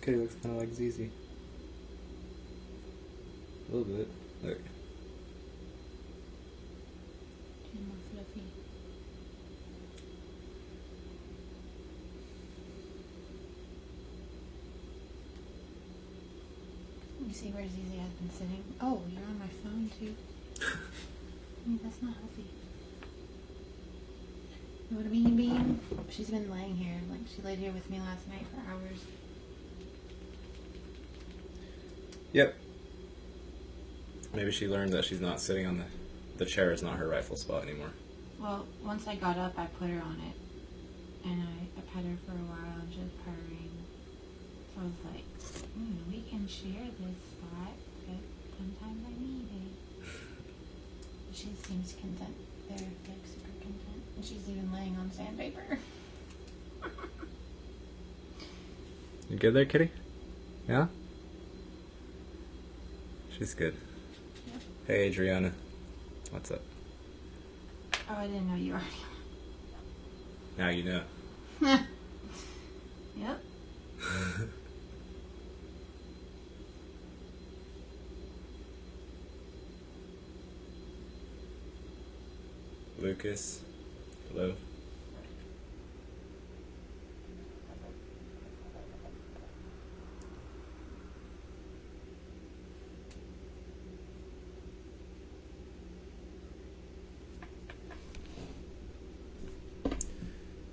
kitty looks kind of like ZZ. A little bit. Look. She's more fluffy. Let me see where ZZ has been sitting. Oh, you're on my phone too. That's not healthy. You know what I mean, Bean? She's been laying here. Like, she laid here with me last night for hours. Yep. Maybe she learned that she's not sitting on the chair is not her rightful spot anymore. Well, once I got up, I put her on it. And I pet her for a while and she was purring. So I was like, we can share this spot, but sometimes I need it. She seems content. They're like super content. And she's even laying on sandpaper. You good there, kitty? Yeah? She's good. Yep. Hey, Adriana. What's up? Oh, I didn't know you already. Now you know. Yep. Lucas. Hello.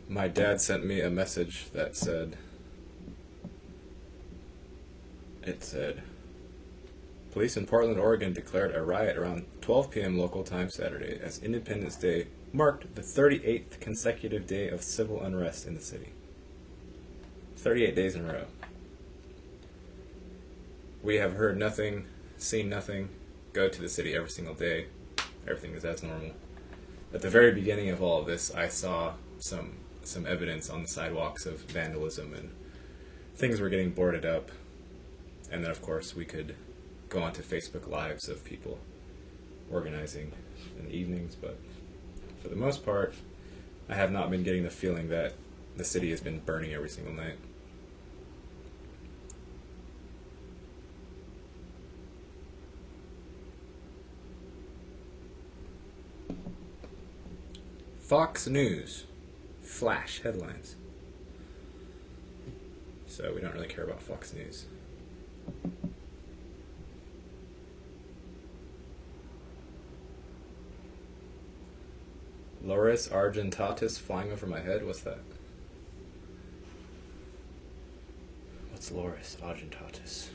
My dad sent me a message that said, police in Portland, Oregon declared a riot around 12 p.m. local time Saturday as Independence Day marked the 38th consecutive day of civil unrest in the city. 38 days in a row. We have heard nothing, seen nothing, go to the city every single day. Everything is as normal. At the very beginning of all of this, I saw some evidence on the sidewalks of vandalism and things were getting boarded up. And then, of course, we could go onto Facebook Lives of people organizing in the evenings, but for the most part, I have not been getting the feeling that the city has been burning every single night. Fox News. Flash headlines. So we don't really care about Fox News. Loris Argentatus flying over my head? What's that? What's Loris Argentatus?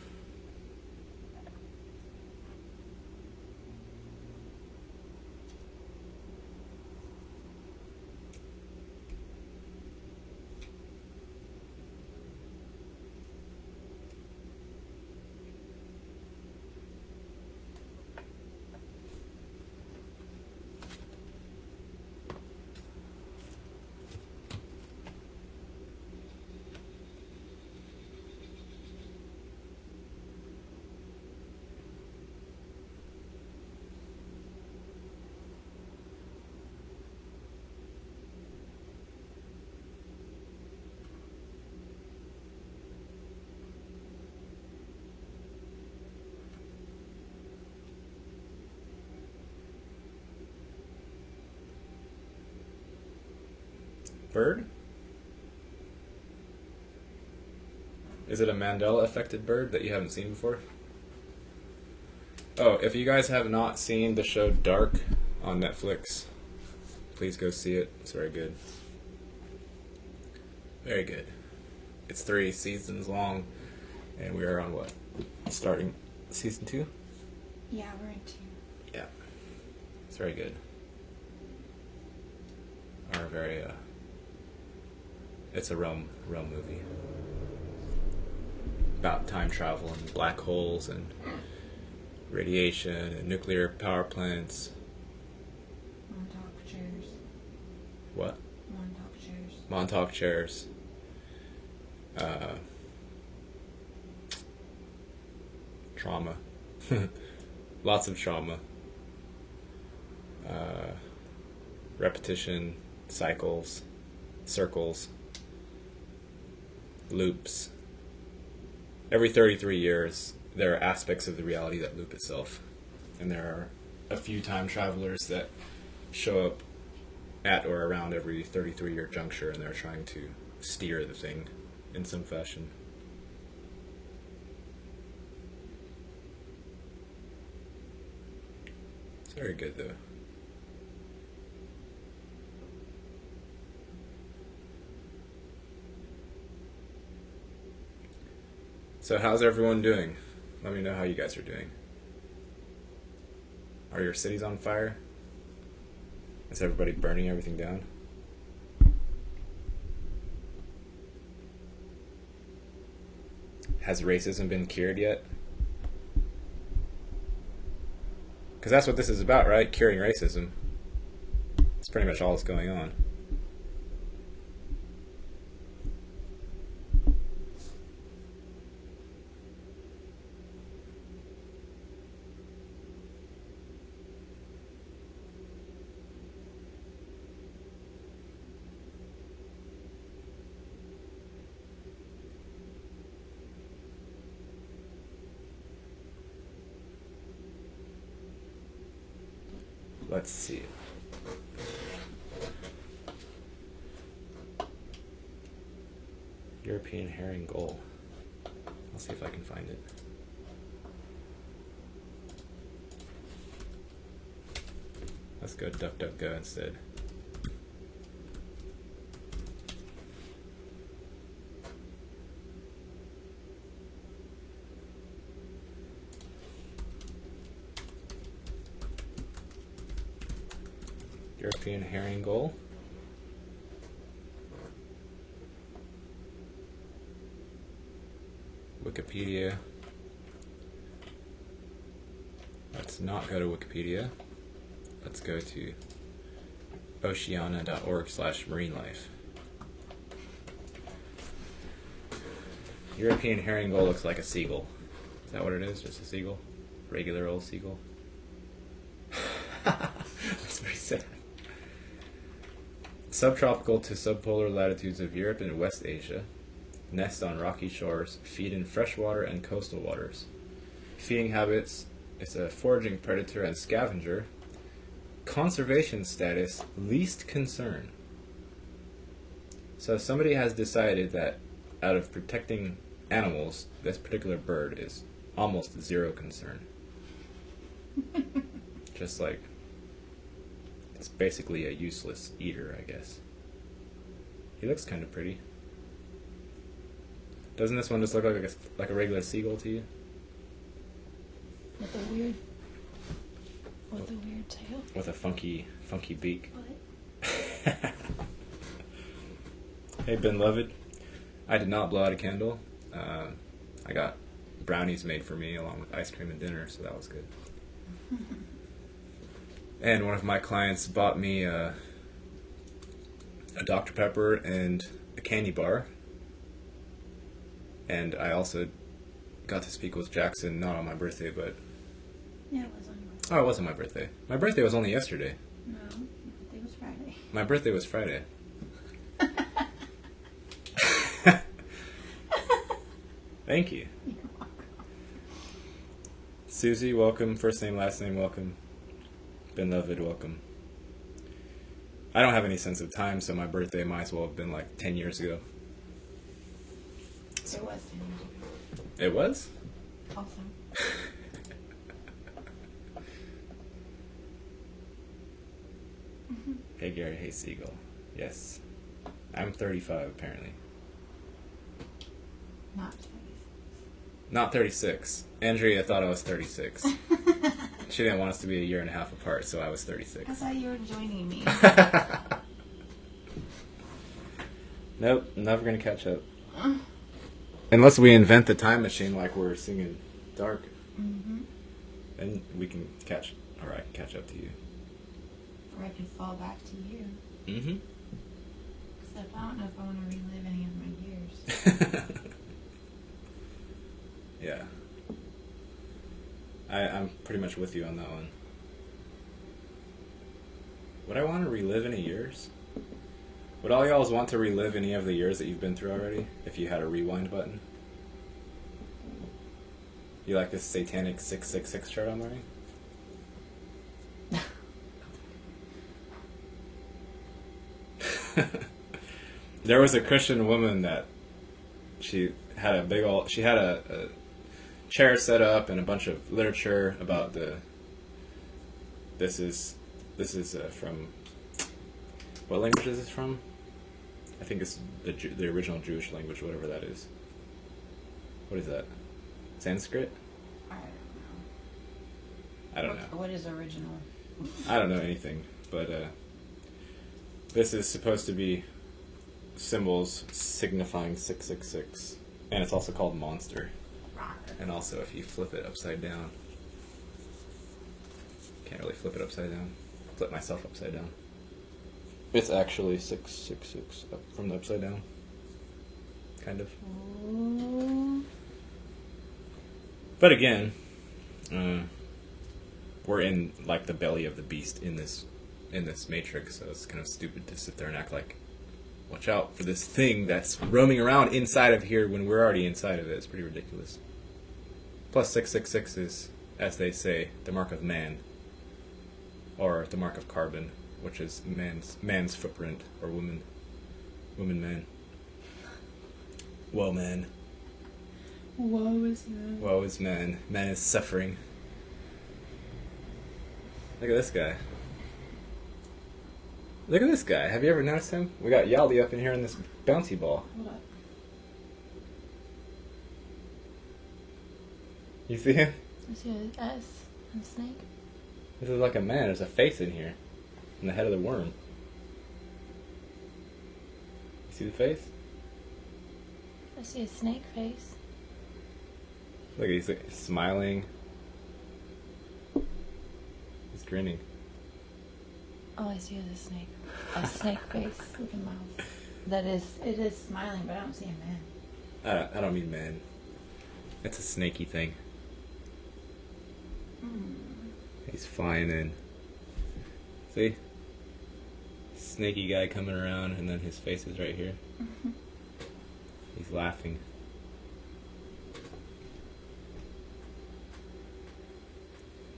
Bird? Is it a Mandela affected bird that you haven't seen before? Oh, if you guys have not seen the show Dark on Netflix, please go see it. It's very good. Very good. It's 3 seasons long, and we are on what? Starting season 2? Yeah, we're in 2. Yeah. It's very good. Are very, it's a realm movie. About time travel and black holes and radiation and nuclear power plants. Montauk chairs. What? Montauk chairs. Montauk chairs. Trauma. Lots of trauma. Repetition, cycles, circles, loops. every 33 years, there are aspects of the reality that loop itself. And there are a few time travelers that show up at or around every 33-year juncture, and they're trying to steer the thing in some fashion. It's very good, though. So how's everyone doing? Let me know how you guys are doing. Are your cities on fire? Is everybody burning everything down? Has racism been cured yet? Because that's what this is about, right? Curing racism. That's pretty much all that's going on. Let's see. European herring gull. I'll see if I can find it. Let's go DuckDuckGo instead. European herring gull. Wikipedia. Let's not go to Wikipedia. Let's go to oceana.org/marinelife. European herring gull looks like a seagull. Is that what it is? Just a seagull? Regular old seagull? That's very sad. Subtropical to subpolar latitudes of Europe and West Asia. Nest on rocky shores, feed in freshwater and coastal waters. Feeding habits: it's a foraging predator and scavenger. Conservation status: least concern. So somebody has decided that out of protecting animals, this particular bird is almost zero concern. Just like, it's basically a useless eater, I guess. He looks kind of pretty. Doesn't this one just look like a regular seagull to you? With a weird tail. With a funky beak. What? Hey, beloved. I did not blow out a candle. I got brownies made for me along with ice cream and dinner, so that was good. And one of my clients bought me a Dr. Pepper and a candy bar. And I also got to speak with Jackson, not on my birthday, but... Yeah, it was on your birthday. Oh, it wasn't my birthday. My birthday was only yesterday. No, your birthday was Friday. My birthday was Friday. Thank you. You're welcome. Susie, welcome. First name, last name, welcome. Beloved, welcome. I don't have any sense of time, so my birthday might as well have been like 10 years ago. It was 10 years ago. It was? Awesome. Hey Gary, hey Siegel. Yes. I'm 35 apparently. Not 26. Not 36. Andrea thought I was 36. She didn't want us to be a year and a half apart, so I was 36. I thought you were joining me. Nope, never gonna catch up. Unless we invent the time machine like we're singing Dark. Mm-hmm. Then we can catch up to you. Or I could fall back to you. Mm-hmm. Except I don't know if I want to relive any of my years. Yeah. I'm pretty much with you on that one. Would I want to relive any years? Would all y'all want to relive any of the years that you've been through already, if you had a rewind button? You like this satanic 666 shirt I'm wearing? There was a Christian woman that she had a chair set up and a bunch of literature about this is from, what language is this from? I think it's the original Jewish language, whatever that is. What is that? Sanskrit? I don't know. What is original? I don't know anything, but this is supposed to be symbols signifying 666, and it's also called monster. And also, if you flip it upside down, can't really flip it upside down. Flip myself upside down. It's actually 666 up from the upside down, kind of. But again, we're in like the belly of the beast in this matrix, so it's kind of stupid to sit there and act like, watch out for this thing that's roaming around inside of here when we're already inside of it. It's pretty ridiculous. Plus 666 is, as they say, the mark of man, or the mark of carbon, which is man's footprint, or woman man. Woe man. Woe is man. Woe is man. Man is suffering. Look at this guy. Look at this guy. Have you ever noticed him? We got Yaldi up in here in this bouncy ball. Hold up. You see him? I see an S and a snake. This is like a man. There's a face in here. In the head of the worm. You see the face? I see a snake face. Look, he's like, smiling. He's grinning. All I see is a snake. A snake face with a mouth. It is smiling, but I don't see a man. I don't mean man. It's a snaky thing. He's flying in. See? Snaky guy coming around, and then his face is right here. He's laughing.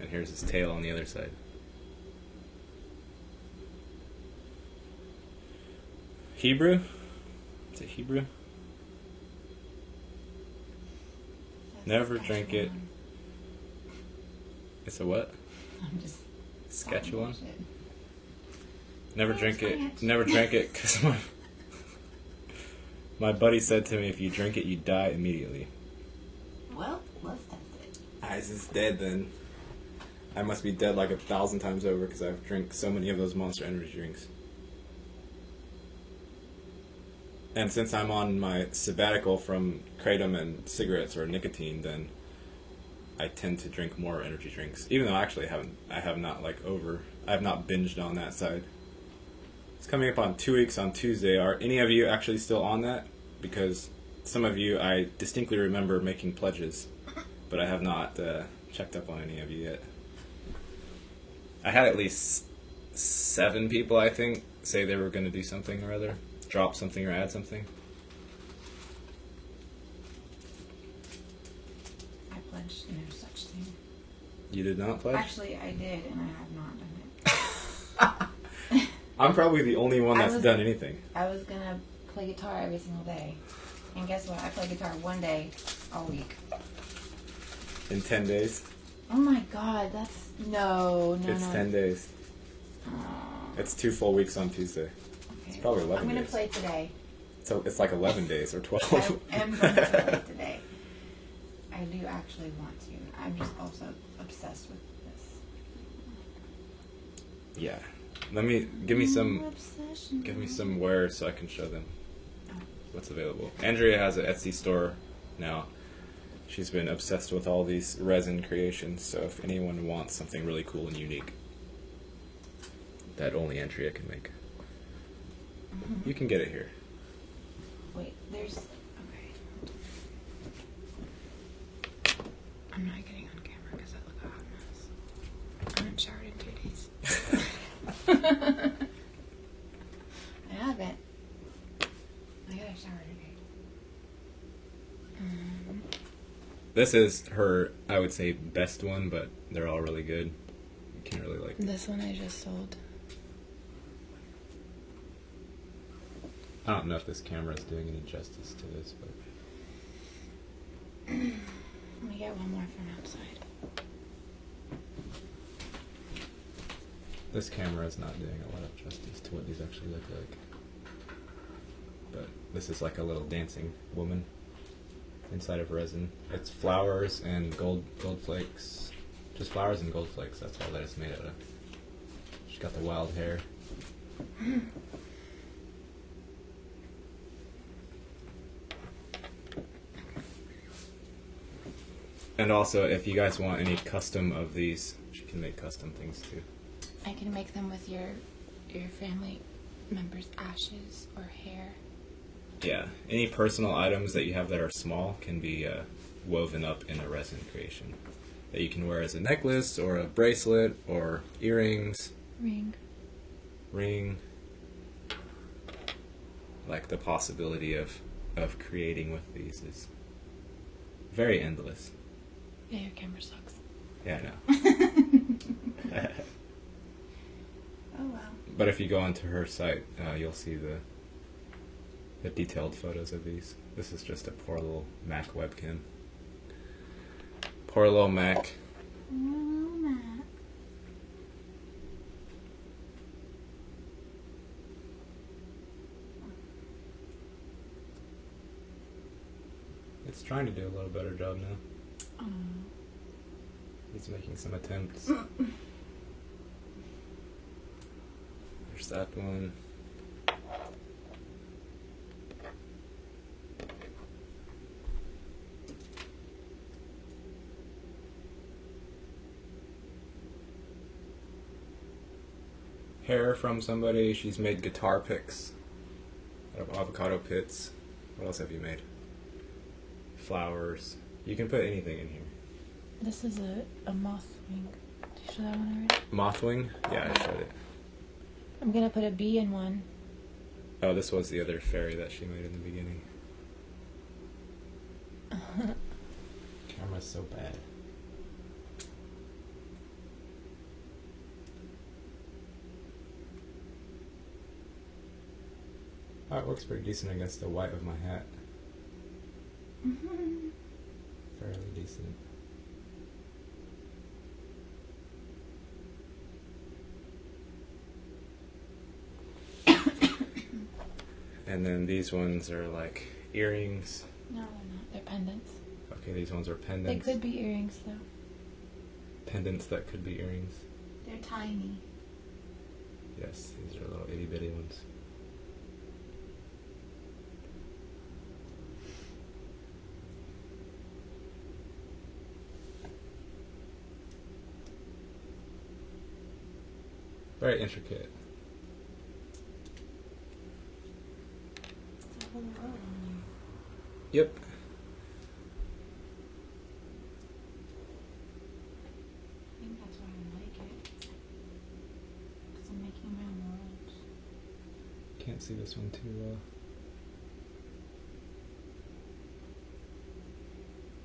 And here's his tail on the other side. Hebrew? Is it Hebrew? Never drink it. It's a what? I'm just Saskatchewan? shit. Never drink it. Never drank it because my buddy said to me, if you drink it, you die immediately. Well, let's test it. Eyes is dead then. I must be dead like 1,000 times over because I've drank so many of those Monster Energy drinks. And since I'm on my sabbatical from kratom and cigarettes or nicotine, then I tend to drink more energy drinks. Even though I actually I have not binged on that side. It's coming up on 2 weeks on Tuesday. Are any of you actually still on that? Because some of you, I distinctly remember making pledges, but I have not checked up on any of you yet. I had at least 7 people, I think, say they were going to do something or other. Drop something or add something. I pledged no such thing. You did not pledge? Actually, I did, and I have not done it. I'm probably the only one that's done anything. I was going to play guitar every single day. And guess what? I play guitar one day all week. In 10 days? Oh my god, that's... No. It's 10 days. It's 2 full weeks on Tuesday. Okay. It's probably 11 I'm going days. to play today. So it's like 11 days or 12. I am going to play today. I do actually want to. I'm just also obsessed with this. Yeah. Give me some wares so I can show them what's available. Andrea has an Etsy store now. She's been obsessed with all these resin creations, so if anyone wants something really cool and unique that only Andrea can make, you can get it here. Wait, there's... Okay. I'm not getting on camera because I look a hot mess. I haven't showered in 2 days. I haven't. I gotta shower today. This is her, I would say, best one, but they're all really good. You can't really like. This one I just sold. I don't know if this camera is doing any justice to this, but Let me get one more from outside. this camera is not doing a lot of justice to what these actually look like. But this is like a little dancing woman inside of resin. It's flowers and gold flakes. Just flowers and gold flakes. That's all that it's made out of. She's got the wild hair. And also, if you guys want any custom of these, she can make custom things too. I can make them with your family members' ashes or hair. Yeah, any personal items that you have that are small can be woven up in a resin creation that you can wear as a necklace or a bracelet or earrings. Ring. Like the possibility of creating with these is very endless. Yeah, your camera sucks. Yeah, I know. Oh wow. But if you go onto her site, you'll see the detailed photos of these. This is just a poor little Mac webcam. Poor little Mac. It's trying to do a little better job now. It's making some attempts. There's that one. Hair from somebody. She's made guitar picks out of avocado pits. What else have you made? Flowers. You can put anything in here. This is a moth wing. Did you show that one already? Mothwing? Yeah, I showed it. I'm gonna put a bee in one. Oh, this was the other fairy that she made in the beginning. Camera's so bad. Oh, it looks pretty decent against the white of my hat. Fairly decent. And then these ones are like earrings. No, they're not. They're pendants. Okay, these ones are They pendants. could be earrings, though. Pendants that could be earrings. They're tiny. Yes, these are little itty bitty ones. Very intricate. It's a whole row on Yep. there. I think that's why I like it. Because I'm making my own worlds. Can't see this one too well.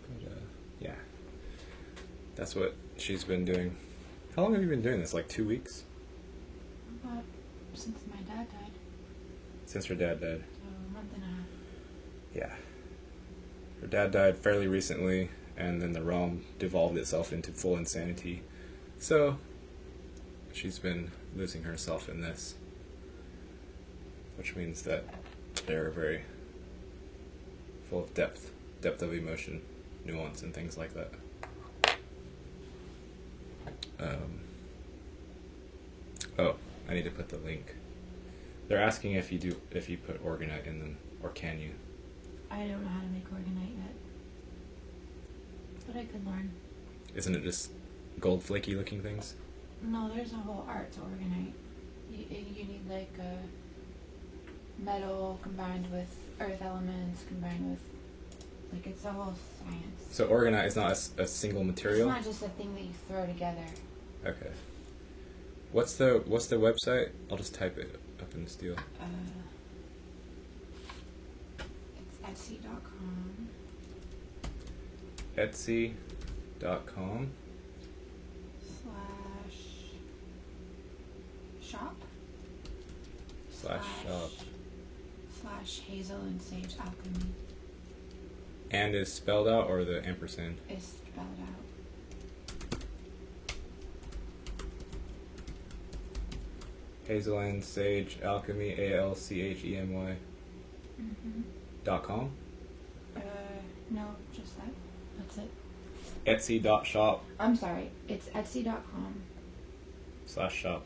But yeah. That's what she's been doing. How long have you been doing this? Like 2 weeks? About since my dad died. Since her dad died. So a month and a half. Yeah. Her dad died fairly recently, and then the realm devolved itself into full insanity. So, she's been losing herself in this. Which means that they're very full of depth of emotion, nuance, and things like that. Oh, I need to put the link. They're asking if you put orgonite in them, or can you? I don't know how to make organite yet. But I could learn. Isn't it just gold flaky looking things? No, there's a whole art to organite. You need like a metal combined with earth elements combined with, like, it's a whole science. So orgonite is not a single material? It's not just a thing that you throw together. Okay. What's the website? I'll just type it up in this deal. It's Etsy.com. Etsy.com /shop /shop. /Hazel and Sage Alchemy And is spelled out or the ampersand? is spelled out. Hazel and Sage Alchemy, ALCHEMY .com. No, just that. That's it. Etsy.shop I'm sorry. It's Etsy.com /shop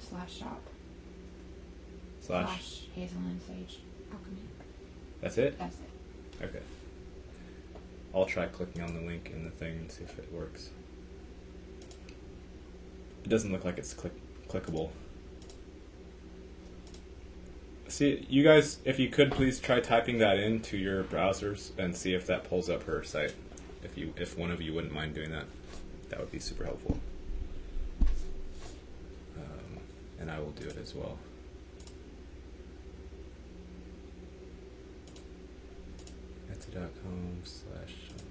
/Hazel and Sage Alchemy. That's it? That's it. Okay. I'll try clicking on the link in the thing and see if it works. It doesn't look like it's clickable. See, you guys, if you could please try typing that into your browsers and see if that pulls up her site. If one of you wouldn't mind doing that, that would be super helpful. And I will do it as well. Etsy.com/shop.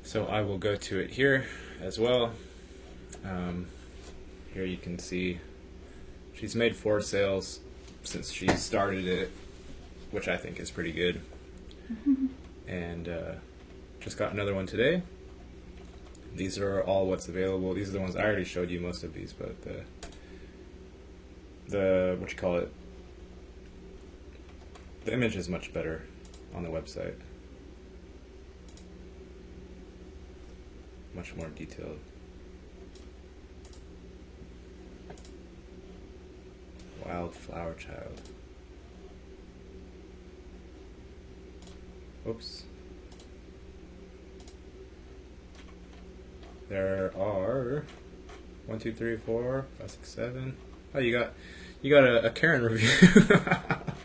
So I will go to it here as well. Here you can see she's made 4 sales since she started it, which I think is pretty good. And just got another one today. These are all what's available. These are the ones I already showed you most of these, but the what you call it? The image is much better on the website. Much more detailed. Wildflower Child. Oops. There are 1, 2, 3, 4, 5, 6, 7. Oh, you got a Karen review.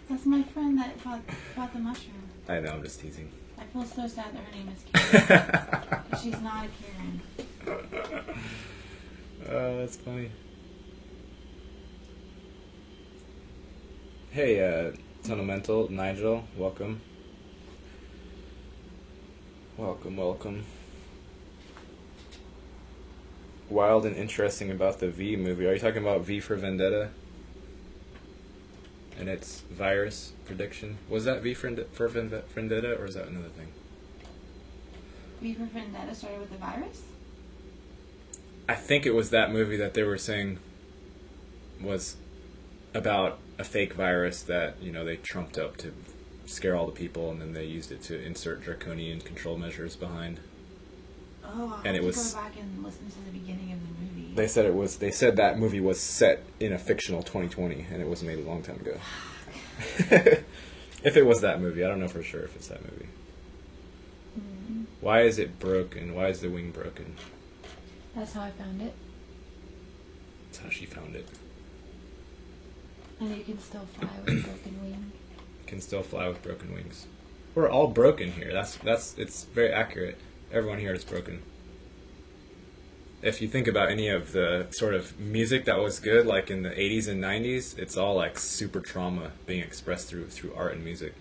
That's my friend that bought the mushroom. I know, I'm just teasing. I feel so sad that her name is Karen. She's not a Karen. Oh, that's funny. Hey, Sentimental Nigel, welcome. Welcome. Wild and interesting about the V movie. Are you talking about V for Vendetta? And its virus prediction? Was that V for Vendetta, or is that another thing? V for Vendetta started with the virus? I think it was that movie that they were saying was about a fake virus that, they trumped up to scare all the people, and then they used it to insert draconian control measures behind. Oh, I'll have to go back and listen to the beginning of the movie. They said that movie was set in a fictional 2020, and it was made a long time ago. If it was that movie, I don't know for sure if it's that movie. Why is it broken? Why is the wing broken? That's how I found it. That's how she found it. And you can still fly with broken wings. Can still fly with broken wings. We're all broken here. It's very accurate. Everyone here is broken. If you think about any of the sort of music that was good, like in the 80s and 90s, it's all like super trauma being expressed through art and music.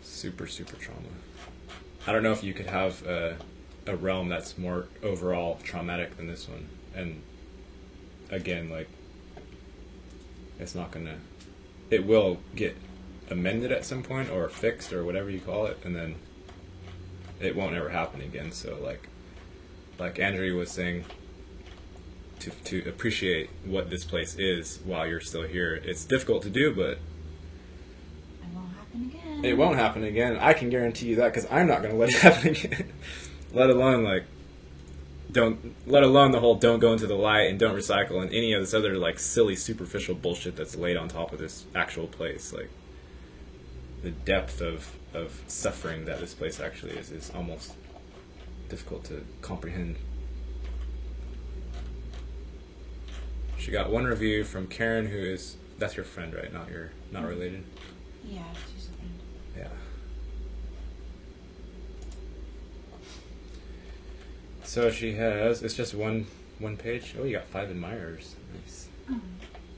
Super trauma. I don't know if you could have a realm that's more overall traumatic than this one. And again, like, it will get amended at some point or fixed or whatever you call it, and then it won't ever happen again. So like Andrew was saying, to appreciate what this place is while you're still here, it's difficult to do, but it won't happen again. I can guarantee you that, because I'm not going to let it happen again. let alone the whole don't go into the light and don't recycle and any of this other like silly superficial bullshit that's laid on top of this actual place. Like, the depth of suffering that this place actually is almost difficult to comprehend. She got one review from Karen, that's your friend, right? Not related? Yeah, she's a friend. Yeah. So she has. It's just one page. Oh, you got 5 admirers. Nice. Oh.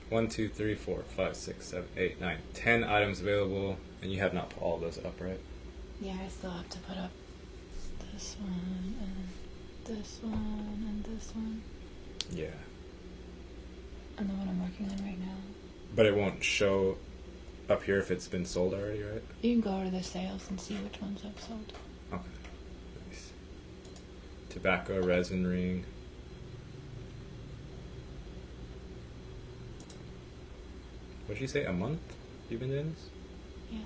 1, 2, 3, 4, 5, 6, 7, 8, 9, 10 items available, and you have not put all those up, right? Yeah, I still have to put up this one and this one and this one. Yeah. And the one I'm working on right now. But it won't show up here if it's been sold already, right? You can go to the sales and see which ones I've sold. Okay. Nice. Tobacco resin ring. What'd you say? A month you've been doing this? Yeah.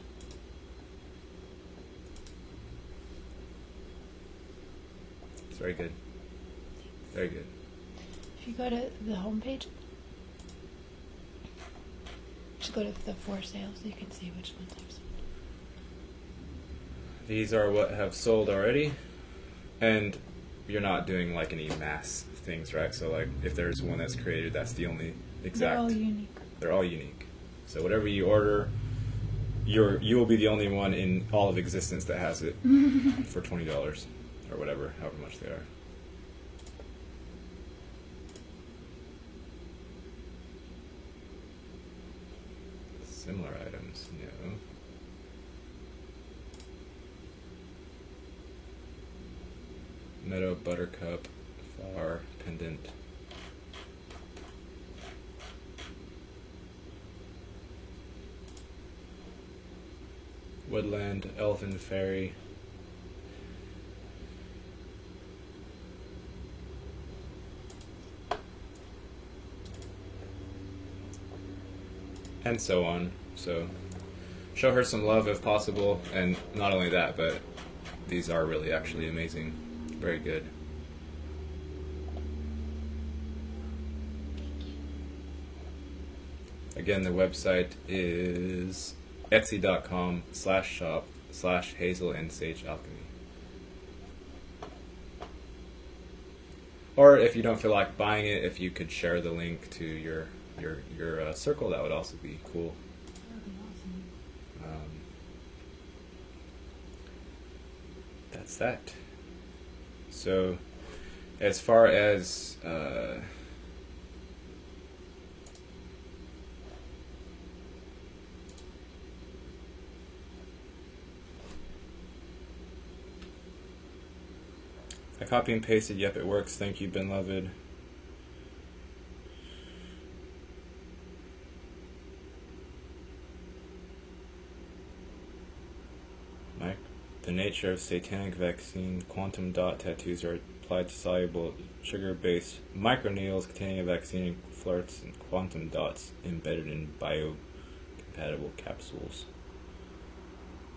It's very good. Very good. If you go to the homepage, just go to the 4 sales, you can see which ones I've sold. These are what have sold already, and you're not doing like any mass things, right? So like if there's one that's created, that's the only exact. They're all unique. They're all unique. So whatever you order, you will be the only one in all of existence that has it for $20 or whatever, however much they are. Similar items, no. Meadow Buttercup Flower Pendant. Woodland Elfin Fairy. And so on. So show her some love if possible, and not only that, but these are really actually amazing. Very good. Again, the website is etsy.com/shop/Hazel and Sage Alchemy. Or if you don't feel like buying it, if you could share the link to your circle, that would also be cool. That would be awesome. That's that. So, as far as I copy and pasted. Yep, it works. Thank you, Beloved. Mike, the nature of satanic vaccine quantum dot tattoos are applied to soluble sugar-based microneedles containing a vaccine and flirts and quantum dots embedded in biocompatible capsules.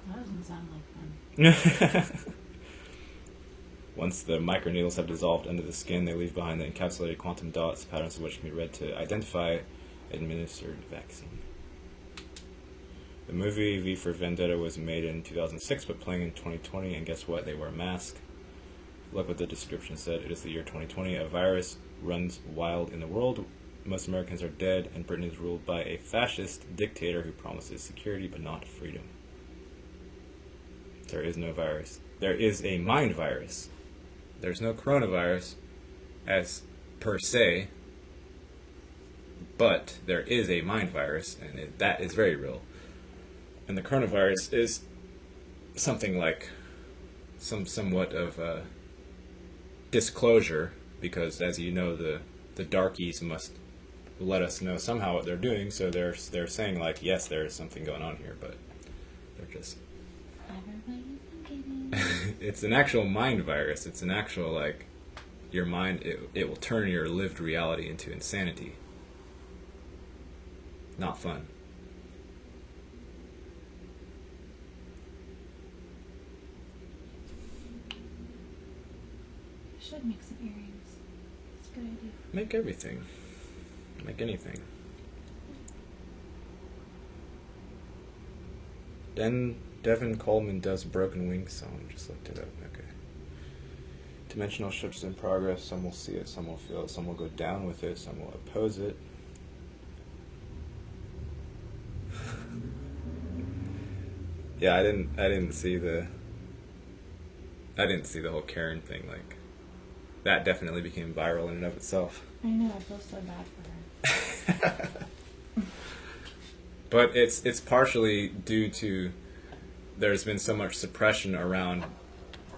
That doesn't sound like fun. Once the microneedles have dissolved under the skin, they leave behind the encapsulated quantum dots, patterns of which can be read to identify administered vaccine. The movie V for Vendetta was made in 2006, but playing in 2020, and guess what? They wear a mask. Look what the description said. It is the year 2020. A virus runs wild in the world. Most Americans are dead, and Britain is ruled by a fascist dictator who promises security but not freedom. There is no virus. There is a mind virus. There's no coronavirus as per se, but there is a mind virus, and that is very real. And the coronavirus is something like somewhat of a disclosure, because as you know, the darkies must let us know somehow what they're doing, so they're saying like, yes, there is something going on here, but they're just it's an actual mind virus. It's an actual, like, your mind, it will turn your lived reality into insanity. Not fun. I should make some earrings. It's a good idea. Make everything. Make anything. Then Devin Coleman does Broken Wings song. Just looked it up. Okay. Dimensional shifts in progress. Some will see it, some will feel it, some will go down with it, some will oppose it. Yeah, I didn't see the whole Karen thing. Like, that definitely became viral in and of itself. I know, I feel so bad for her. But it's partially due to there's been so much suppression around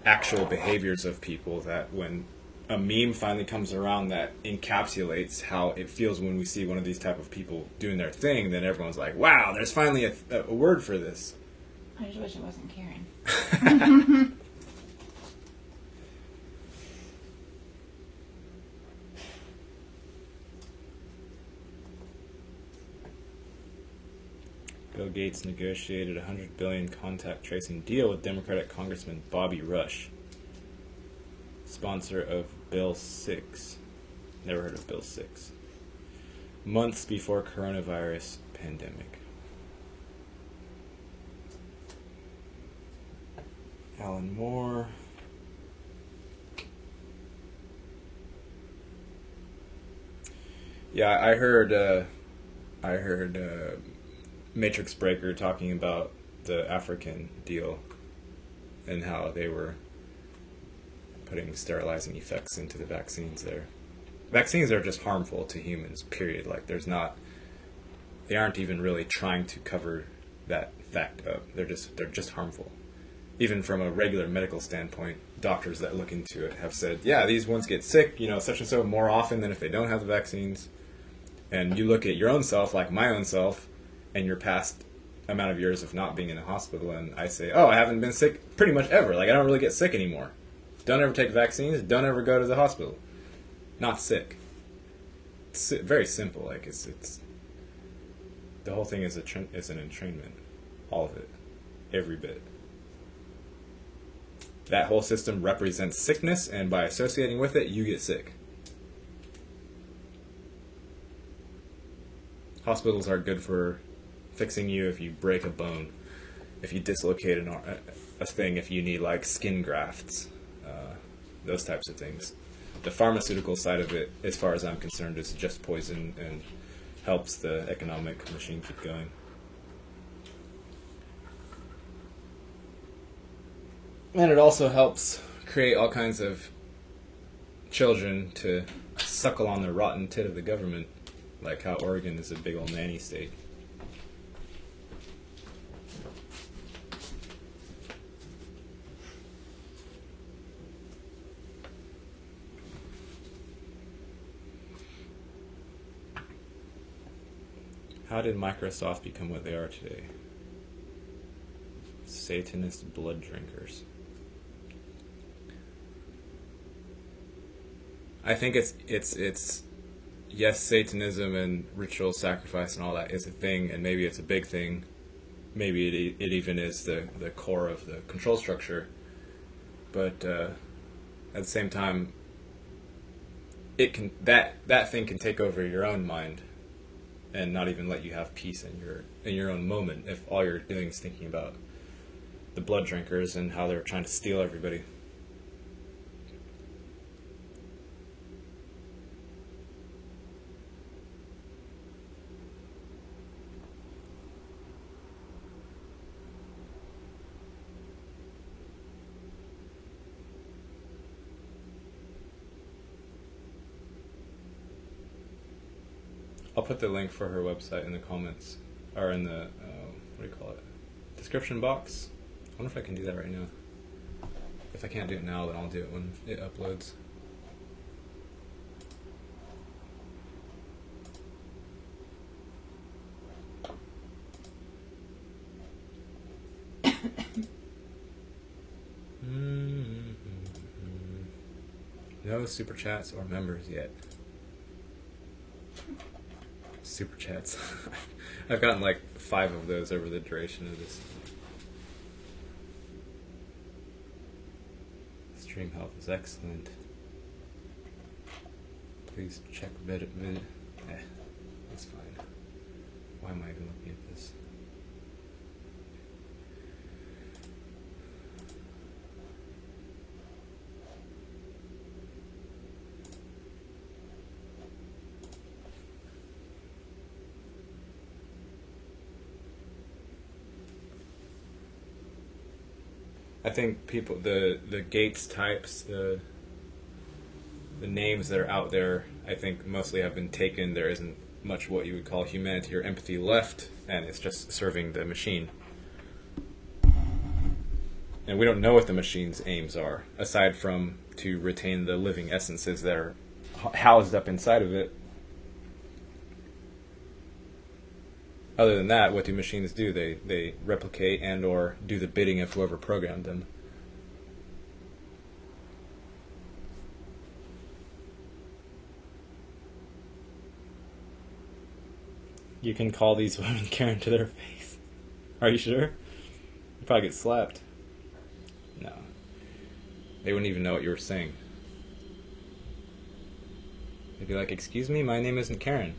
actual behaviors of people that when a meme finally comes around that encapsulates how it feels when we see one of these type of people doing their thing, then everyone's like, wow, there's finally a word for this. I just wish it wasn't Karen. Bill Gates negotiated a $100 billion contact tracing deal with Democratic Congressman Bobby Rush, sponsor of Bill 6. Never heard of Bill 6. Months before coronavirus pandemic. Alan Moore. Yeah, I heard Matrix Breaker talking about the African deal and how they were putting sterilizing effects into the vaccines there. Vaccines are just harmful to humans, period. Like, they aren't even really trying to cover that fact up. They're just harmful. Even from a regular medical standpoint, doctors that look into it have said, yeah, these ones get sick, such and so more often than if they don't have the vaccines. And you look at your own self, like my own self, and your past amount of years of not being in a hospital, and I say, oh, I haven't been sick pretty much ever. Like, I don't really get sick anymore. Don't ever take vaccines. Don't ever go to the hospital. Not sick. It's very simple. Like, it's the whole thing is an entrainment. All of it. Every bit. That whole system represents sickness, and by associating with it, you get sick. Hospitals are good for fixing you if you break a bone, if you dislocate a thing, if you need like skin grafts, those types of things. The pharmaceutical side of it, as far as I'm concerned, is just poison and helps the economic machine keep going. And it also helps create all kinds of children to suckle on the rotten tit of the government, like how Oregon is a big old nanny state. How did Microsoft become what they are today? Satanist blood drinkers. I think it's yes, Satanism and ritual sacrifice and all that is a thing, and maybe it's a big thing. Maybe it even is the core of the control structure. But at the same time, it can that thing can take over your own mind and not even let you have peace in your own moment if all you're doing is thinking about the blood drinkers and how they're trying to steal everybody. I'll put the link for her website in the comments, or in the, what do you call it, description box. I wonder if I can do that right now. If I can't do it now, then I'll do it when it uploads. No super chats or members yet. Super chats. I've gotten like 5 of those over the duration of this. Stream health is excellent. Please check vid. That's fine. Why am I even looking at this? I think people, the Gates types, the the names that are out there, I think, mostly have been taken. There isn't much what you would call humanity or empathy left, and it's just serving the machine. And we don't know what the machine's aims are, aside from to retain the living essences that are housed up inside of it. Other than that, what do machines do? They replicate and or do the bidding of whoever programmed them. You can call these women Karen to their face. Are you sure? You probably get slapped. No. They wouldn't even know what you were saying. They'd be like, "Excuse me, my name isn't Karen."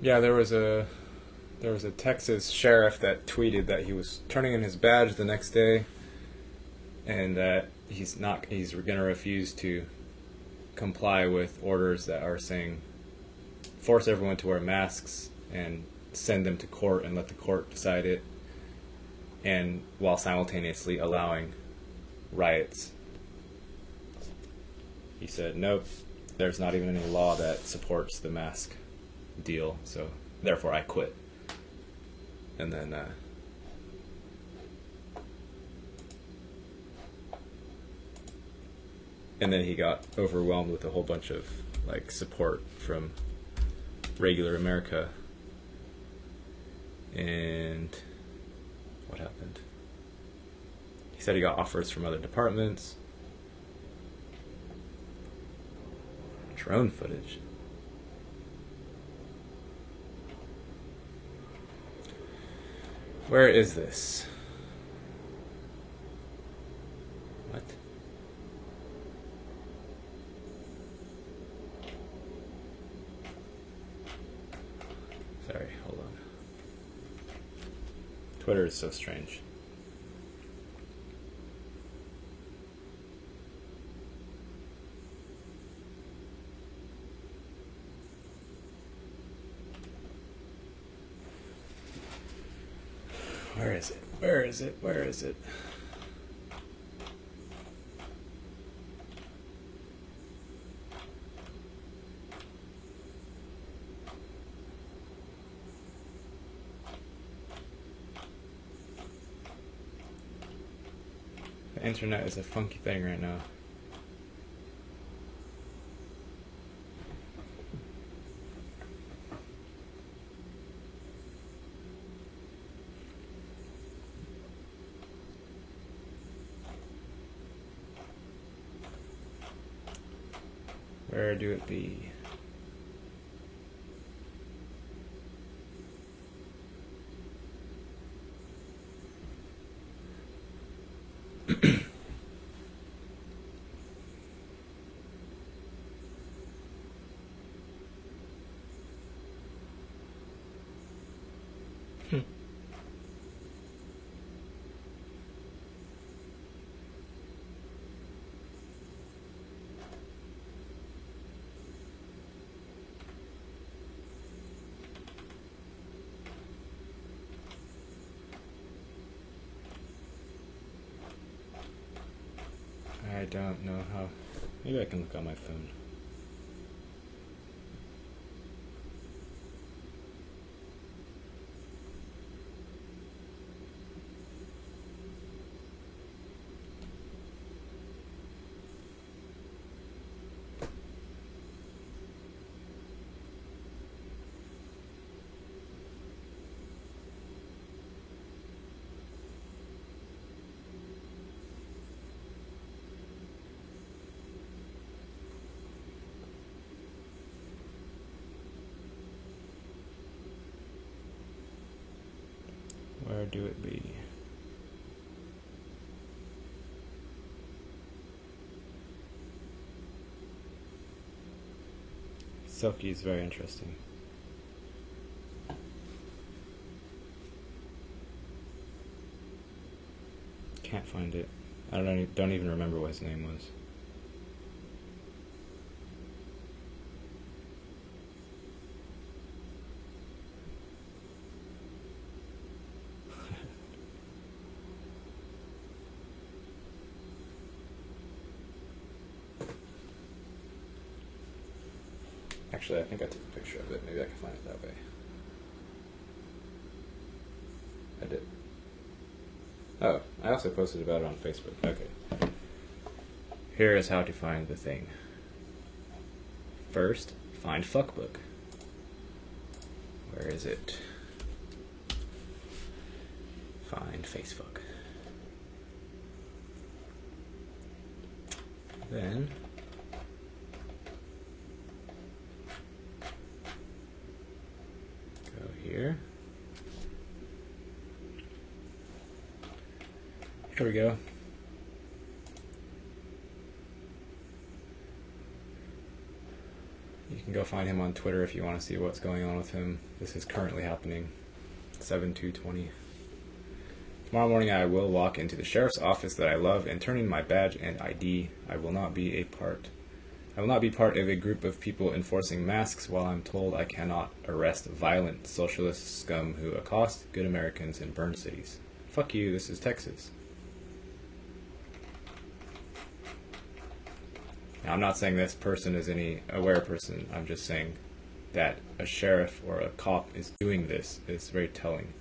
Yeah, there was a Texas sheriff that tweeted that he was turning in his badge the next day, and that he's going to refuse to comply with orders that are saying force everyone to wear masks and send them to court and let the court decide it, and while simultaneously allowing riots. He said, "Nope, there's not even any law that supports the mask deal, so therefore I quit." And then he got overwhelmed with a whole bunch of like support from regular America. And what happened? He said he got offers from other departments. Drone footage. Where is this? What? Sorry, hold on. Twitter is so strange. Where is it? Where is it? Where is it? The internet is a funky thing right now. Where do it be? I don't know how. Maybe I can look on my phone. Where do it be? Silky is very interesting. Can't find it. I don't even remember what his name was. Actually, I think I took a picture of it. Maybe I can find it that way. I did. Oh, I also posted about it on Facebook. Okay. Here is how to find the thing. First, find fuckbook. Where is it? Find Facebook. Then go here. Here we go. You can go find him on Twitter if you want to see what's going on with him. This is currently happening. 7/2/20. Tomorrow morning I will walk into the sheriff's office that I love and turn in my badge and ID. I will not be part of a group of people enforcing masks while I'm told I cannot arrest violent socialist scum who accost good Americans and burn cities. Fuck you, this is Texas. Now, I'm not saying this person is any aware person. I'm just saying that a sheriff or a cop is doing this is very telling.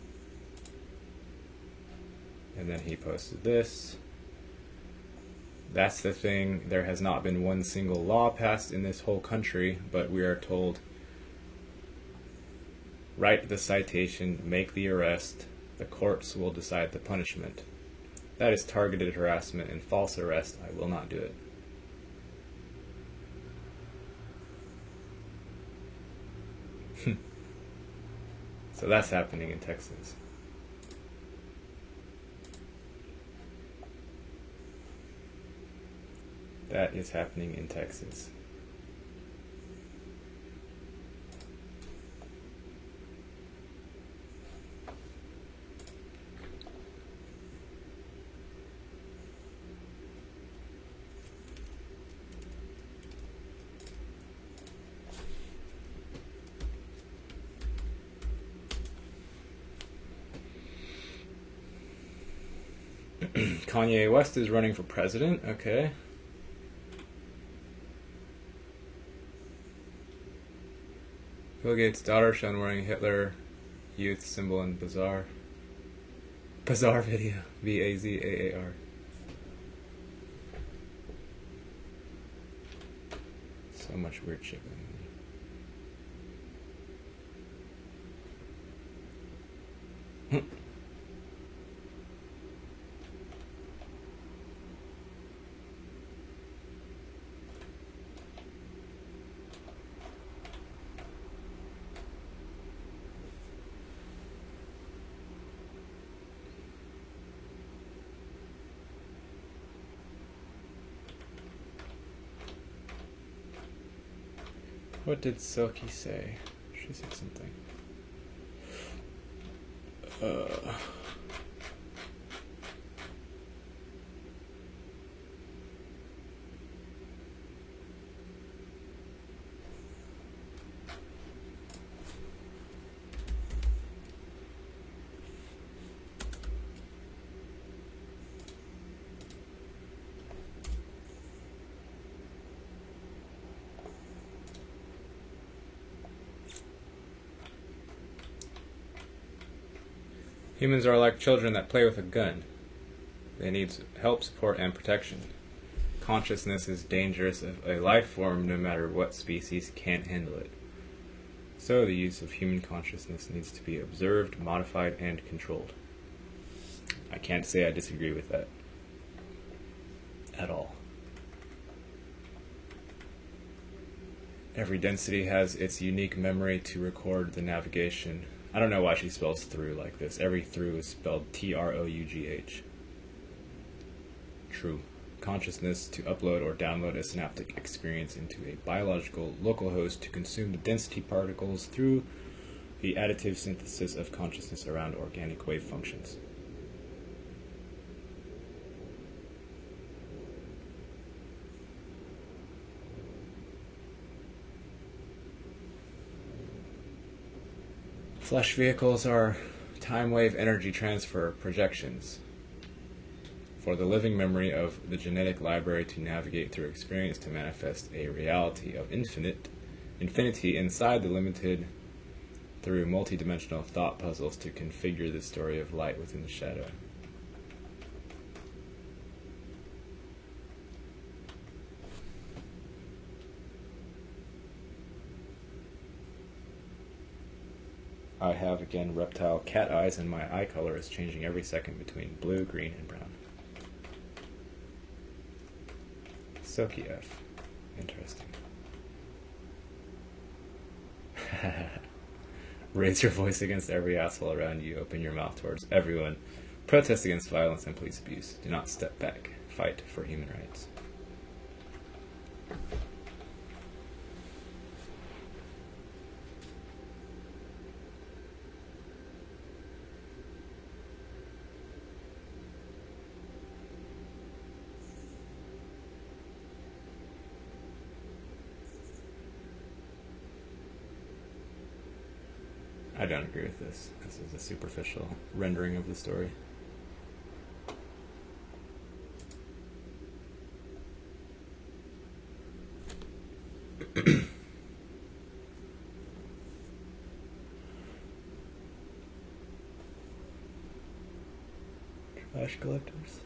And then he posted this. That's the thing. There has not been one single law passed in this whole country, but we are told, write the citation, make the arrest, the courts will decide the punishment. That is targeted harassment and false arrest. I will not do it. So that's happening in Texas. That is happening in Texas. Kanye West is running for president. Okay. Bill Gates' daughter shown wearing Hitler Youth symbol in bizarre video. Bazaar. So much weird shit going on. What did Silky say? She said something. Humans are like children that play with a gun. They need help, support, and protection. Consciousness is dangerous if a life form, no matter what species, can't handle it. So the use of human consciousness needs to be observed, modified, and controlled. I can't say I disagree with that at all. Every density has its unique memory to record the navigation I don't know why she spells through like this. Every through is spelled Trough. True. Consciousness to upload or download a synaptic experience into a biological local host to consume the density particles through the additive synthesis of consciousness around organic wave functions. Flesh vehicles are time wave energy transfer projections for the living memory of the genetic library to navigate through experience to manifest a reality of infinity inside the limited through multidimensional thought puzzles to configure the story of light within the shadow. I have, again, reptile cat eyes, and my eye color is changing every second between blue, green, and brown. Silky F. Interesting. Raise your voice against every asshole around you. Open your mouth towards everyone. Protest against violence and police abuse. Do not step back. Fight for human rights. I don't agree with this. This is a superficial rendering of the story. Trash collectors.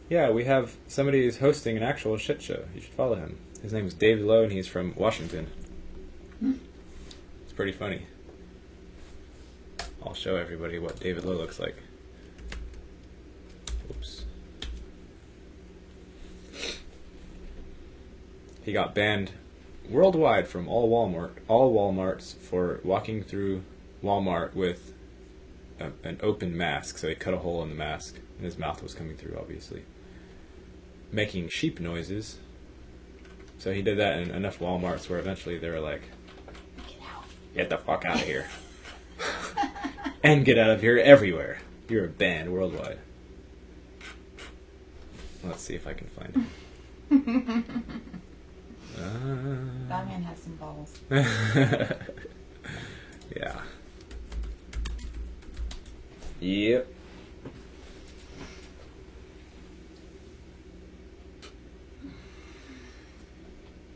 Yeah, we have somebody who's hosting an actual shit show. You should follow him. His name is David Lowe, and he's from Washington. It's pretty funny. I'll show everybody what David Lowe looks like. Oops. He got banned worldwide from all Walmarts for walking through Walmart with an open mask. So he cut a hole in the mask, and his mouth was coming through, obviously. Making sheep noises. So he did that in enough Walmarts where eventually they were like, get the fuck out of here. And get out of here everywhere. You're banned worldwide. Let's see if I can find him. That man has some balls. Yeah. Yep.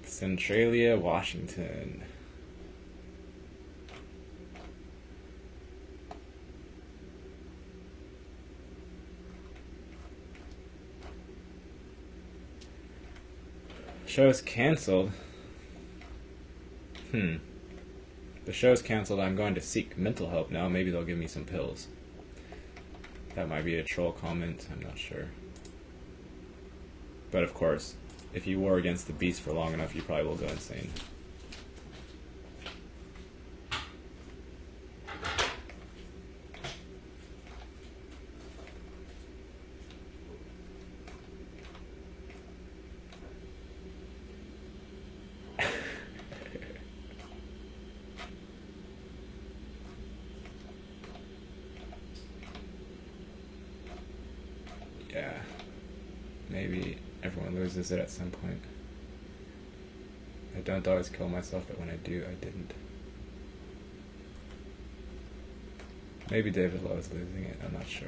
Centralia, Washington. Show's canceled. The show's canceled. I'm going to seek mental help now. Maybe they'll give me some pills. That might be a troll comment. I'm not sure. But of course, if you war against the beast for long enough, you probably will go insane. Yeah. Maybe everyone loses it at some point. I don't always kill myself, but when I do, I didn't. Maybe David Lowe is losing it, I'm not sure.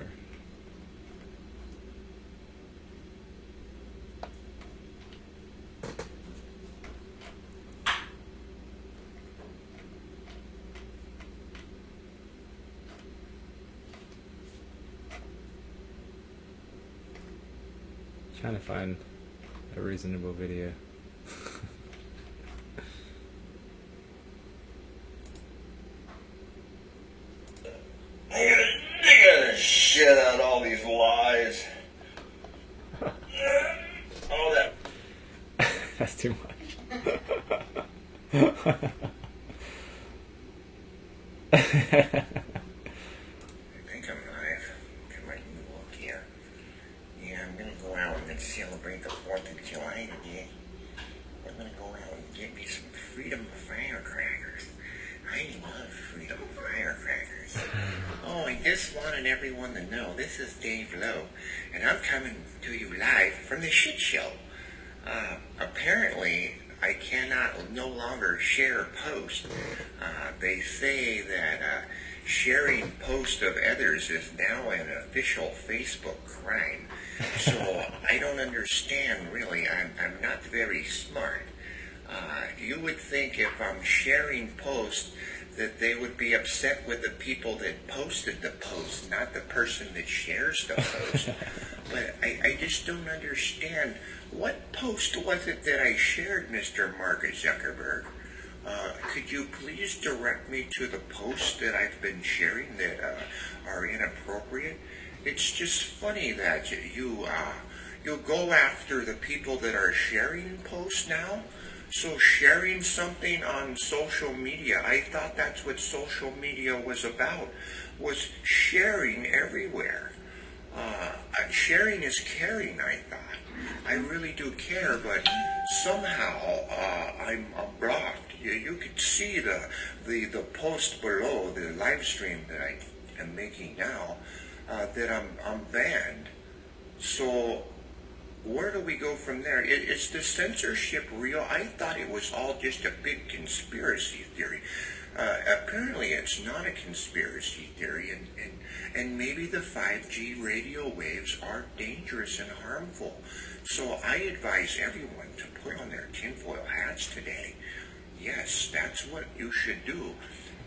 Trying to find a reasonable video. They gotta shit out all these lies. I think I'm live. Come on, you look here. Yeah, I'm gonna go out and celebrate the 4th of July today. I'm gonna go out and get me some Freedom Firecrackers. I love Freedom Firecrackers. Oh, I just wanted everyone to know this is Dave Lowe, and I'm coming to you live from the shit show. Apparently, I cannot no longer share a post. They say that sharing posts of others is now an official Facebook crime. So I don't understand, really. I'm not very smart. You would think if I'm sharing posts that they would be upset with the people that posted the post, not the person that shares the post. But I just don't understand. What post was it that I shared, Mr. Mark Zuckerberg? Could you please direct me to the posts that I've been sharing that are inappropriate? It's just funny that you go after the people that are sharing posts now. So sharing something on social media, I thought that's what social media was about, was sharing everywhere. Sharing is caring, I thought. I really do care, but somehow I'm blocked. You could see the post below, the live stream that I am making now, that I'm banned. So where do we go from there? Is the censorship real? I thought it was all just a big conspiracy theory. Apparently it's not a conspiracy theory, and maybe the 5G radio waves are dangerous and harmful. So I advise everyone to put on their tinfoil hats today. Yes, that's what you should do.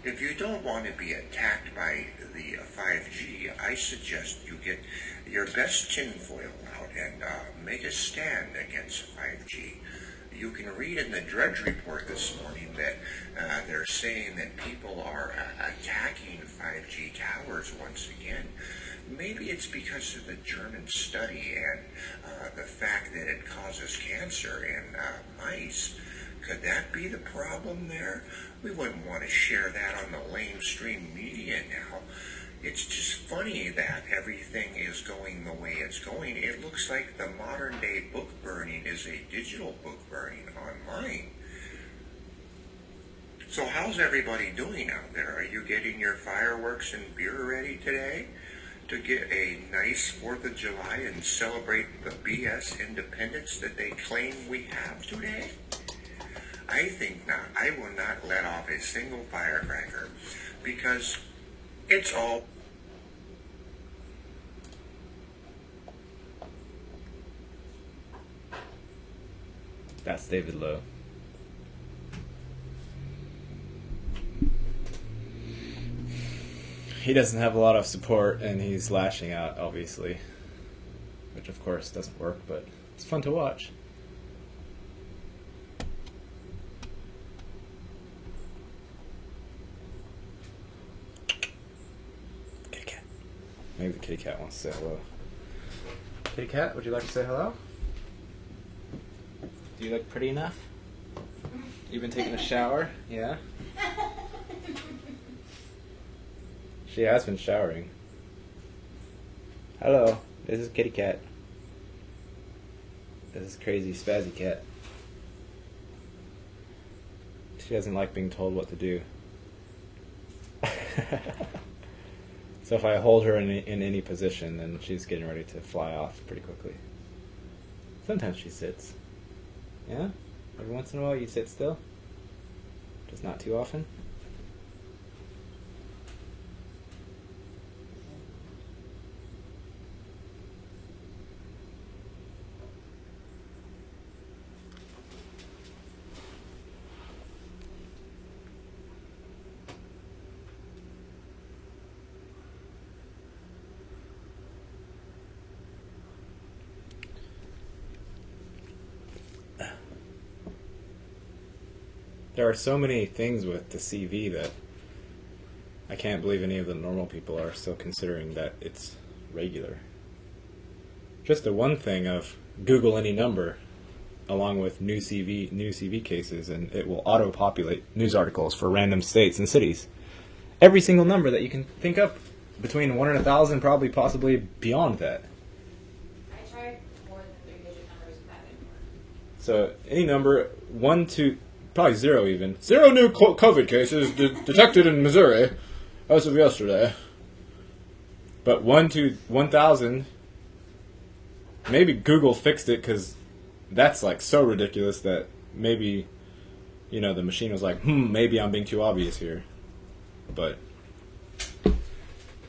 If you don't want to be attacked by the 5G, I suggest you get your best tinfoil out and make a stand against 5G. You can read in the Drudge Report this morning that they're saying that people are attacking 5G towers once again. Maybe it's because of the German study and the fact that it causes cancer in mice. Could that be the problem there? We wouldn't want to share that on the lamestream media now. It's just funny that everything is going the way it's going. It looks like the modern day book burning is a digital book burning online. So how's everybody doing out there? Are you getting your fireworks and beer ready today to get a nice 4th of July and celebrate the BS independence that they claim we have today? I think not. I will not let off a single firecracker because it's all... That's David Lowe. He doesn't have a lot of support, and he's lashing out, obviously. Which, of course, doesn't work, but it's fun to watch. Kitty cat. Maybe the kitty cat wants to say hello. Kitty cat, would you like to say hello? Do you look pretty enough? You've been taking a shower? Yeah? She has been showering. Hello, this is Kitty Cat. This is crazy spazzy cat. She doesn't like being told what to do. So if I hold her in any position, then she's getting ready to fly off pretty quickly. Sometimes she sits. Yeah? Every once in a while you sit still? Just not too often? There are so many things with the CV that I can't believe any of the normal people are still considering that it's regular. Just the one thing of Google any number along with new CV cases, and it will auto-populate news articles for random states and cities. Every single number that you can think of, between 1 and 1,000, probably possibly beyond that. I tried more than 3-digit numbers, but that didn't work. So any number, 1 to probably 0 even. 0 new COVID cases detected in Missouri as of yesterday. But 1 to 1,000, maybe Google fixed it because that's like so ridiculous that maybe, you know, the machine was like, maybe I'm being too obvious here. But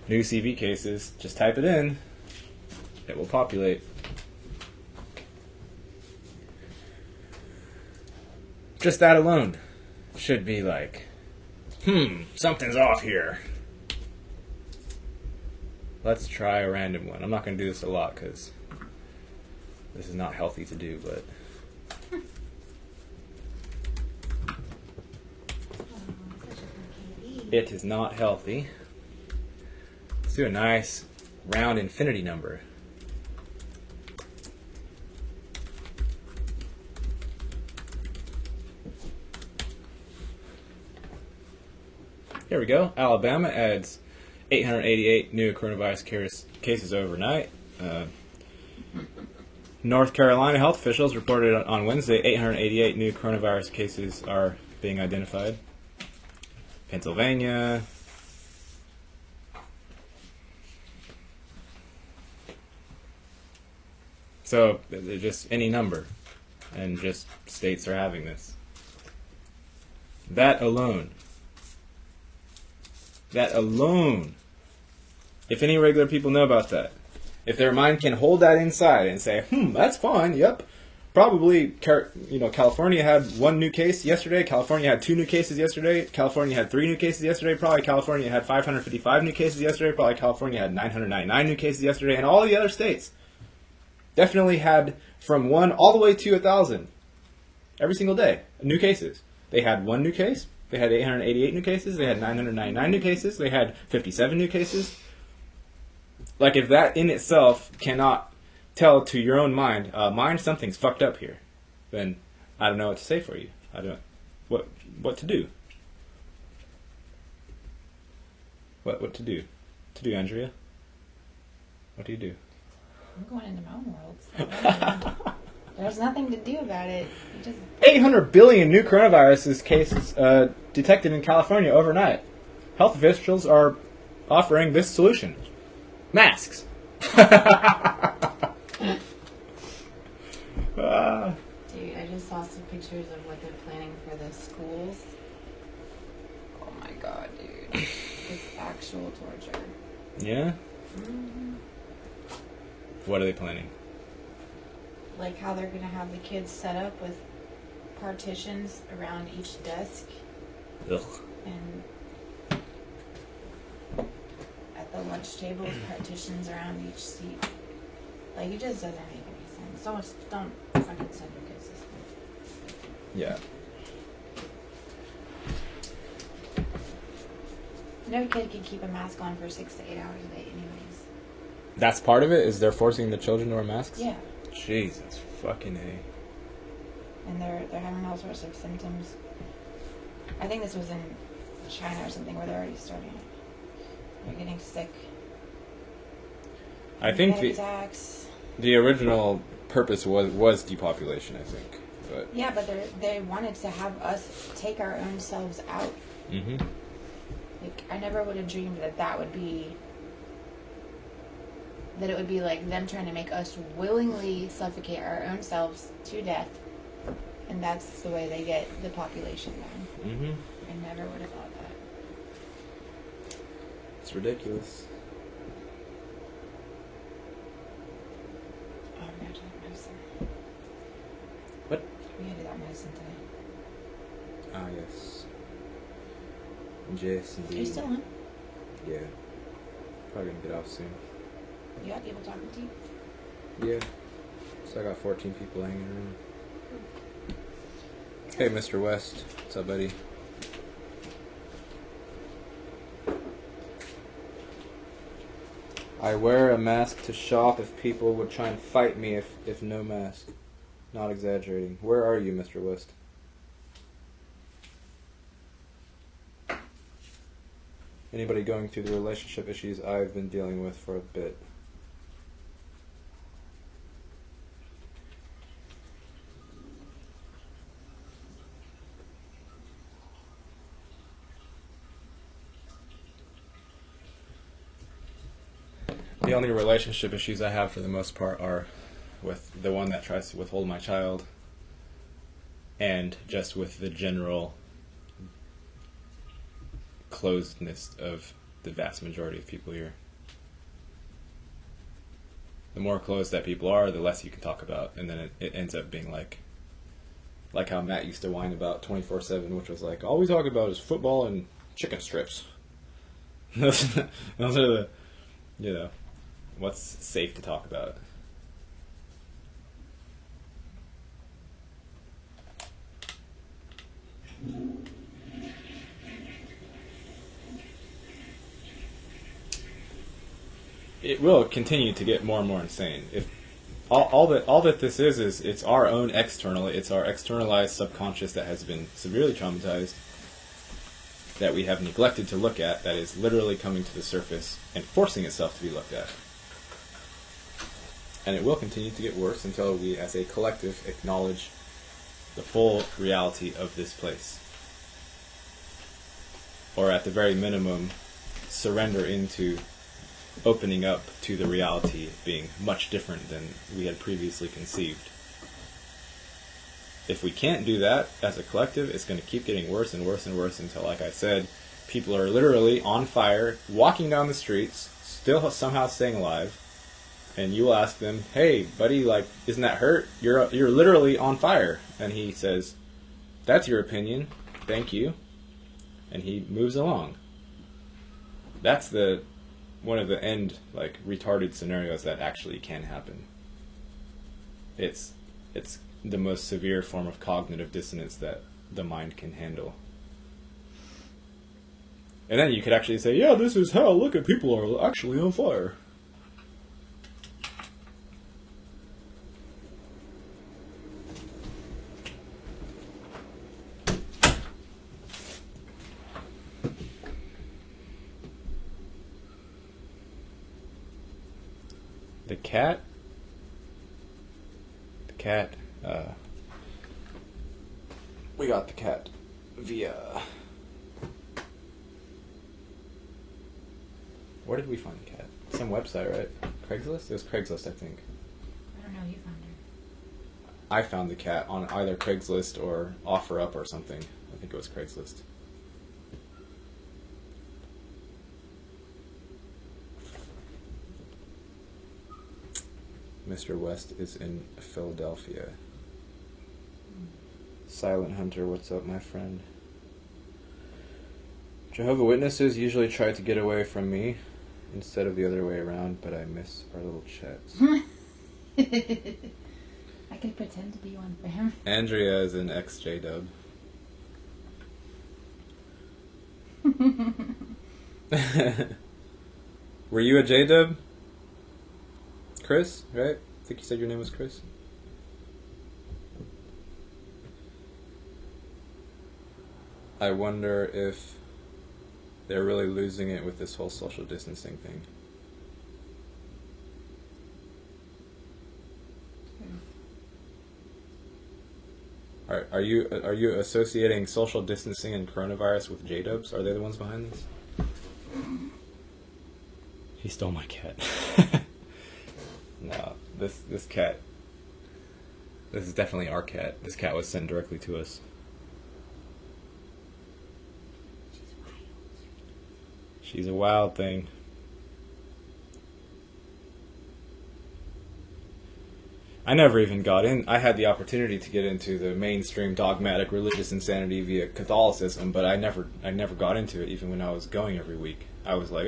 new CV cases, just type it in, it will populate. Just that alone should be like, something's off here. Let's try a random one. I'm not going to do this a lot because this is not healthy to do, but it is not healthy. Let's do a nice round infinity number. Here we go. Alabama adds 888 new coronavirus cases overnight. North Carolina health officials reported on Wednesday 888 new coronavirus cases are being identified. Pennsylvania. So, just any number. And just states are having this. That alone. If any regular people know about that, if their mind can hold that inside and say, that's fine, yep, probably, California had 1 new case yesterday, California had 2 new cases yesterday, California had 3 new cases yesterday, probably California had 555 new cases yesterday, probably California had 999 new cases yesterday, and all the other states definitely had from 1 all the way to 1,000 every single day, new cases. They had 1 new case. They had 888 new cases. They had 999 new cases. They had 57 new cases. Like, if that in itself cannot tell to your own mind, something's fucked up here, then I don't know what to say for you. I don't what to do. What to do? Andrea? What do you do? I'm going into my own world. So there's nothing to do about it. 800 billion new coronavirus cases detected in California overnight. Health officials are offering this solution. Masks. Dude, I just saw some pictures of what they're planning for the schools. Oh my god, dude. It's actual torture. Yeah? Mm-hmm. What are they planning? Like how they're going to have the kids set up with partitions around each desk. Ugh. And at the lunch tables, partitions around each seat. Like, it just doesn't make any sense. Don't fucking send your kids to school. Yeah. No kid can keep a mask on for 6 to 8 hours a day anyways. That's part of it? Is they're forcing the children to wear masks? Yeah. Jesus fucking A. And they're having all sorts of symptoms. I think this was in China or something where they're already starting it. They're getting sick. I think the original purpose was depopulation, I think. But yeah, but they wanted to have us take our own selves out. Mm-hmm. Like, I never would have dreamed that would be... that it would be like them trying to make us willingly suffocate our own selves to death, and that's the way they get the population down. Mm-hmm. I never would have thought that. It's ridiculous. Oh, I'm gonna take medicine. What? We gotta do that medicine today. Ah, yes. Yes, indeed. Are you still on? Yeah. Probably gonna get off soon. You got people talking to you? Yeah. So I got 14 people hanging around. Hey, Mr. West. What's up, buddy? I wear a mask to shop if people would try and fight me if no mask. not exaggerating. Where are you, Mr. West? Anybody going through the relationship issues I've been dealing with for a bit? The only relationship issues I have for the most part are with the one that tries to withhold my child and just with the general closedness of the vast majority of people here. The more closed that people are, the less you can talk about, and then it ends up being like how Matt used to whine about 24/7, which was like, all we talk about is football and chicken strips. Those are the, you know, what's safe to talk about. It will continue to get more and more insane. If all that this is it's our own external, it's our externalized subconscious that has been severely traumatized, that we have neglected to look at, that is literally coming to the surface and forcing itself to be looked at. And it will continue to get worse until we, as a collective, acknowledge the full reality of this place. Or at the very minimum, surrender into opening up to the reality being much different than we had previously conceived. If we can't do that as a collective, it's going to keep getting worse and worse and worse until, like I said, people are literally on fire, walking down the streets, still somehow staying alive, and you will ask them, hey, buddy, like, isn't that hurt? You're literally on fire. And he says, that's your opinion. Thank you. And he moves along. That's one of the retarded scenarios that actually can happen. It's the most severe form of cognitive dissonance that the mind can handle. And then you could actually say, yeah, this is hell. Look at people are actually on fire. The cat, we got the cat via, where did we find the cat? Some website, right? Craigslist? It was Craigslist, I think. I don't know, you found her. I found the cat on either Craigslist or OfferUp or something. I think it was Craigslist. Mr. West is in Philadelphia. Silent Hunter, what's up, my friend? Jehovah's Witnesses usually try to get away from me instead of the other way around, but I miss our little chats. I could pretend to be one for him. Andrea is an ex-J-Dub. Were you a J-Dub? Chris, right? I think you said your name was Chris. I wonder if they're really losing it with this whole social distancing thing. Are you associating social distancing and coronavirus with J-Dubs? Are they the ones behind this? He stole my cat. No, this cat. This is definitely our cat. This cat was sent directly to us. She's a wild thing. I never even got in. I had the opportunity to get into the mainstream dogmatic religious insanity via Catholicism, but I never got into it even when I was going every week. I was like,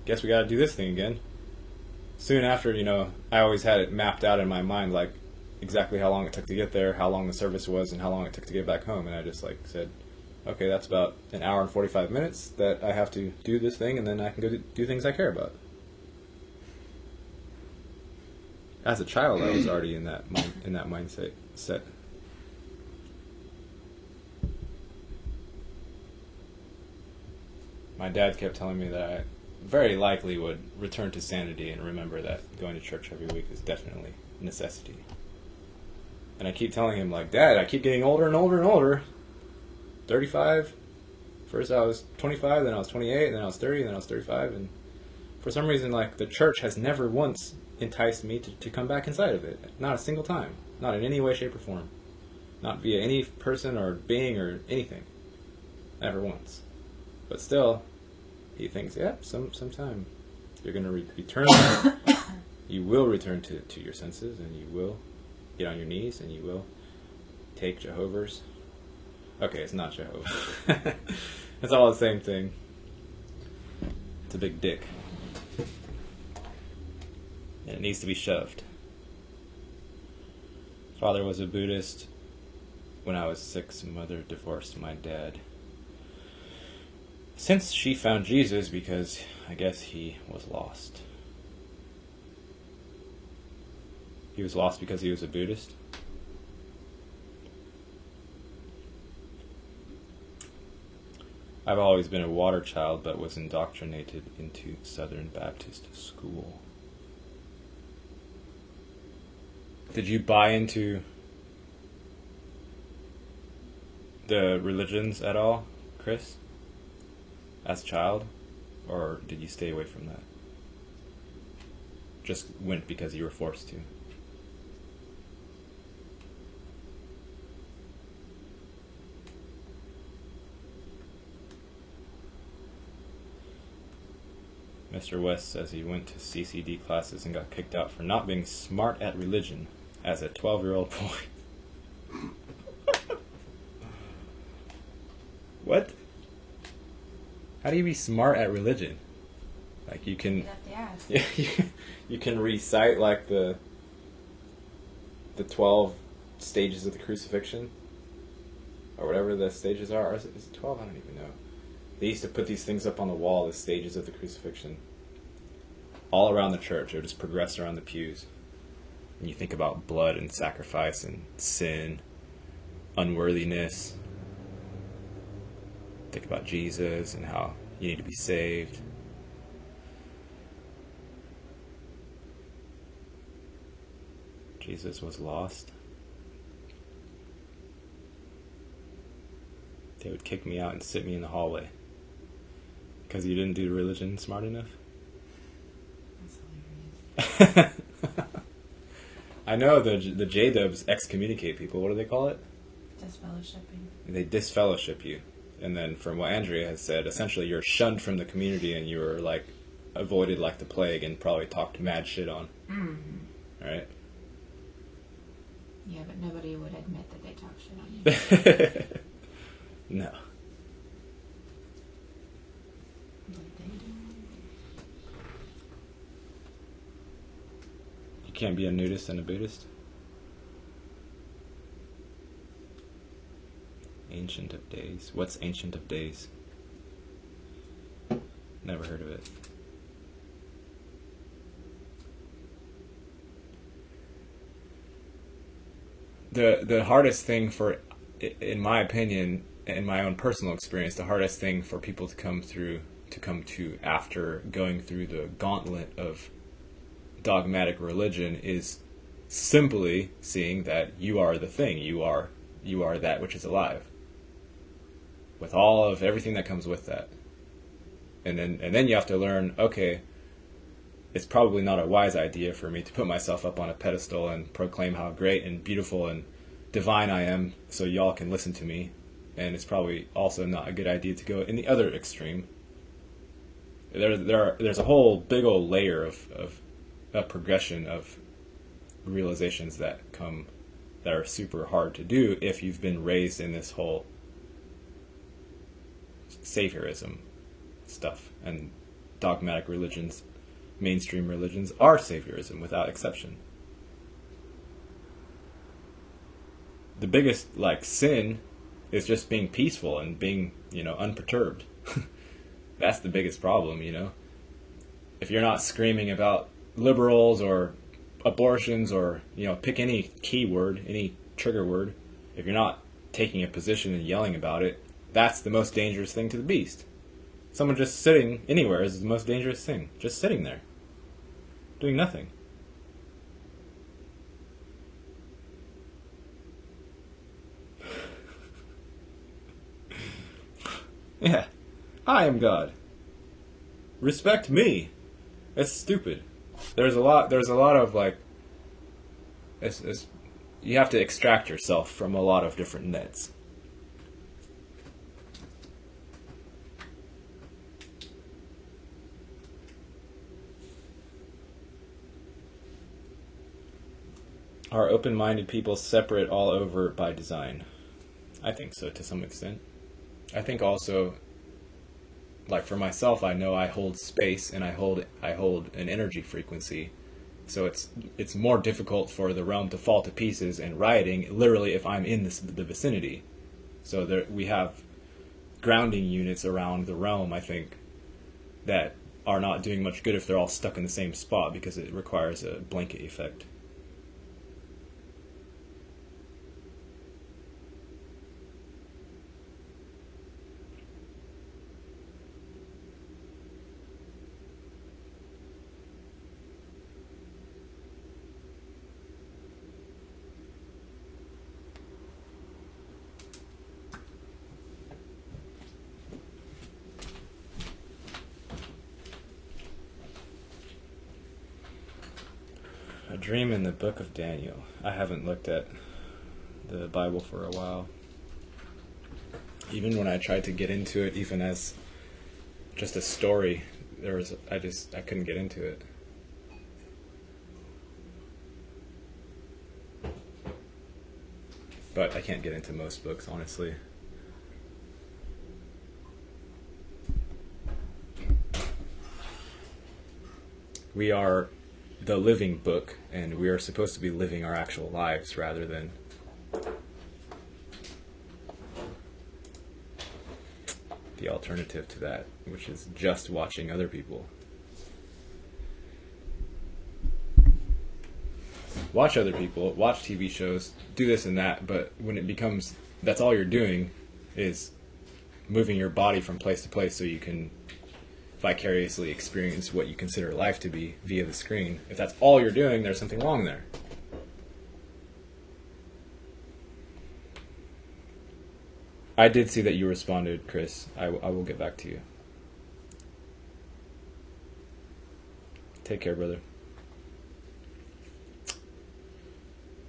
guess we gotta do this thing again. Soon after, I always had it mapped out in my mind, like, exactly how long it took to get there, how long the service was, and how long it took to get back home, and I just, said, okay, that's about an hour and 45 minutes that I have to do this thing, and then I can go do things I care about. As a child, I was already in that mindset. said, my dad kept telling me that I very likely would return to sanity and remember that going to church every week is definitely a necessity. And I keep telling him, like, Dad, I keep getting older and older and older. 35. First I was 25, then I was 28, then I was 30, then I was 35. And for some reason, like, the church has never once enticed me to come back inside of it. Not a single time. Not in any way, shape, or form. Not via any person or being or anything. Never once. But still, he thinks, yeah, sometime you're going to return. You will return to your senses, and you will get on your knees, and you will take Jehovah's. Okay, it's not Jehovah. It's all the same thing. It's a big dick. And it needs to be shoved. Father was a Buddhist. When I was 6, mother divorced my dad. Since she found Jesus, because I guess he was lost. He was lost because he was a Buddhist? I've always been a water child, but was indoctrinated into Southern Baptist school. Did you buy into the religions at all, Chris? As a child? Or did you stay away from that? Just went because you were forced to? Mr. West says he went to CCD classes and got kicked out for not being smart at religion as a 12-year-old boy. What? How do you be smart at religion? Like you can, yeah, you can recite like the 12 stages of the crucifixion, or whatever the stages are. Or is it 12? I don't even know. They used to put these things up on the wall, the stages of the crucifixion, all around the church. It would just progress around the pews. And you think about blood and sacrifice and sin, unworthiness. Think about Jesus and how you need to be saved. Jesus was lost. They would kick me out and sit me in the hallway because you didn't do religion smart enough. That's hilarious. I know the J-Dubs excommunicate people. What do they call it? Disfellowshipping. They disfellowship you. And then from what Andrea has said, essentially you're shunned from the community and you were like avoided like the plague and probably talked mad shit on. Mm-hmm. Right? Yeah, but nobody would admit that they talk shit on you. No. But they do. You can't be a nudist and a Buddhist? Ancient of Days. What's Ancient of Days? Never heard of it. The hardest thing for, in my opinion, in my own personal experience, the hardest thing for people to come to after going through the gauntlet of dogmatic religion is simply seeing that you are the thing. You are that which is alive. With all of everything that comes with that. And then you have to learn, okay, it's probably not a wise idea for me to put myself up on a pedestal and proclaim how great and beautiful and divine I am so y'all can listen to me. And it's probably also not a good idea to go in the other extreme. There's a whole big old layer of a progression of realizations that are super hard to do if you've been raised in this whole saviorism stuff. And dogmatic religions, mainstream religions, are saviorism without exception. The biggest sin is just being peaceful and being unperturbed. That's the biggest problem. If you're not screaming about liberals or abortions or pick any keyword, any trigger word, if you're not taking a position and yelling about it, that's the most dangerous thing to the beast. Someone just sitting anywhere is the most dangerous thing. Just sitting there, doing nothing. Yeah, I am God. Respect me. It's stupid. There's a lot of like, you have to extract yourself from a lot of different nets. Are open-minded people separate all over by design? I think so, to some extent. I think also, like for myself, I know I hold space and I hold an energy frequency, so it's more difficult for the realm to fall to pieces and rioting. Literally, if I'm in the vicinity, so there we have grounding units around the realm. I think that are not doing much good if they're all stuck in the same spot because it requires a blanket effect. A dream in the book of Daniel. I haven't looked at the Bible for a while. Even when I tried to get into it, even as just a story, I couldn't get into it. But I can't get into most books, honestly. We are the living book, and we are supposed to be living our actual lives rather than the alternative to that, which is just watching other people. Watch other people, watch TV shows, do this and that, but when it becomes that's all you're doing is moving your body from place to place so you can vicariously experience what you consider life to be via the screen. If that's all you're doing, there's something wrong there. I did see that you responded, Chris. I will get back to you. Take care, brother.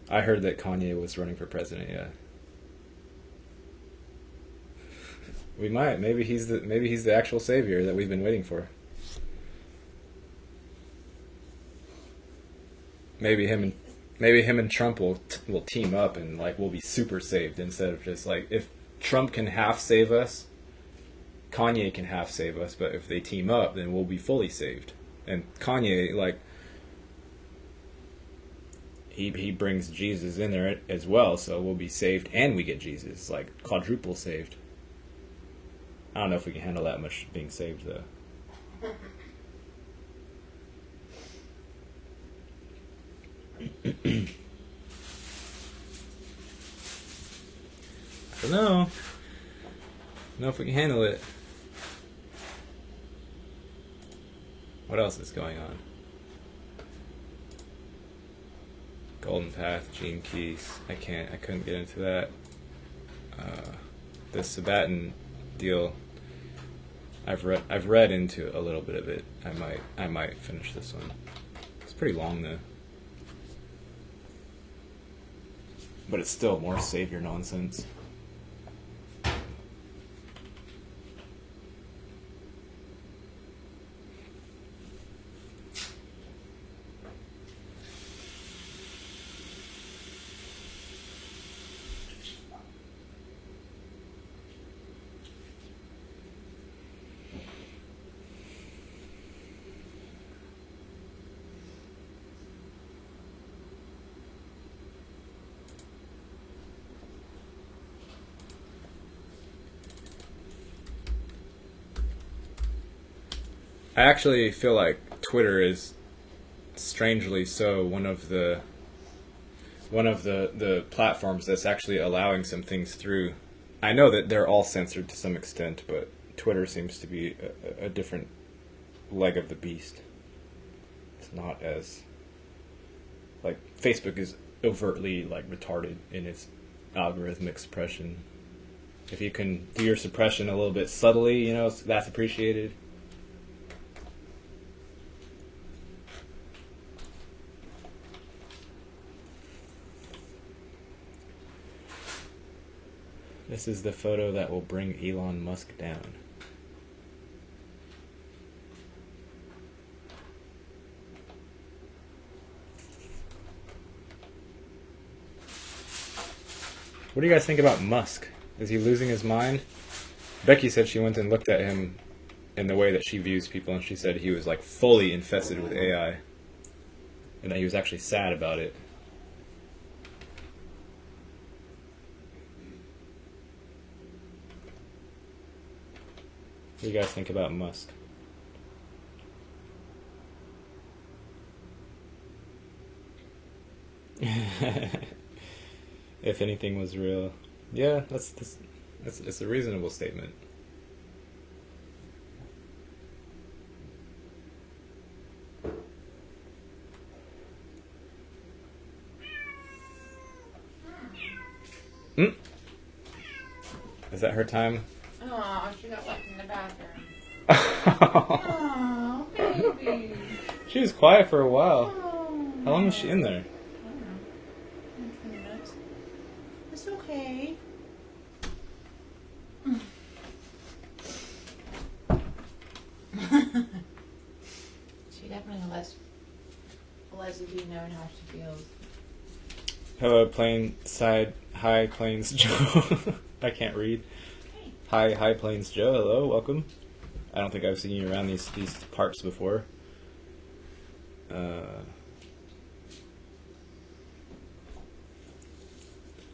I heard that Kanye was running for president, yeah. We might. Maybe he's the actual savior that we've been waiting for. Maybe him and Trump will team up and like we'll be super saved instead of just like if Trump can half save us, Kanye can half save us, but if they team up then we'll be fully saved. And Kanye like he brings Jesus in there as well, so we'll be saved and we get Jesus, like quadruple saved. I don't know if we can handle that much being saved, though. I don't know. I don't know if we can handle it. What else is going on? Golden Path, Gene Keys. I couldn't get into that. The Sabaton deal. I've read into a little bit of it. I might finish this one. It's pretty long though. But it's still more savior nonsense. I actually feel like Twitter is strangely so one of the one of the platforms that's actually allowing some things through. I know that they're all censored to some extent, but Twitter seems to be a different leg of the beast. It's not as, like, Facebook is overtly, like, retarded in its algorithmic suppression. If you can do your suppression a little bit subtly, you know, that's appreciated. This is the photo that will bring Elon Musk down. What do you guys think about Musk? Is he losing his mind? Becky said she went and looked at him in the way that she views people, and she said he was like fully infested with AI, and that he was actually sad about it. What do you guys think about Musk? If anything was real. Yeah, that's a reasonable statement. Is that her time? Oh, she got left in the bathroom. Oh, baby. She was quiet for a while. Oh, How long was she in there? I don't know. 20 minutes. It's okay. She definitely lets it be known how she feels. Hello, High Plains Joe. I can't read. High Plains Joe. Hello, welcome. I don't think I've seen you around these parts before.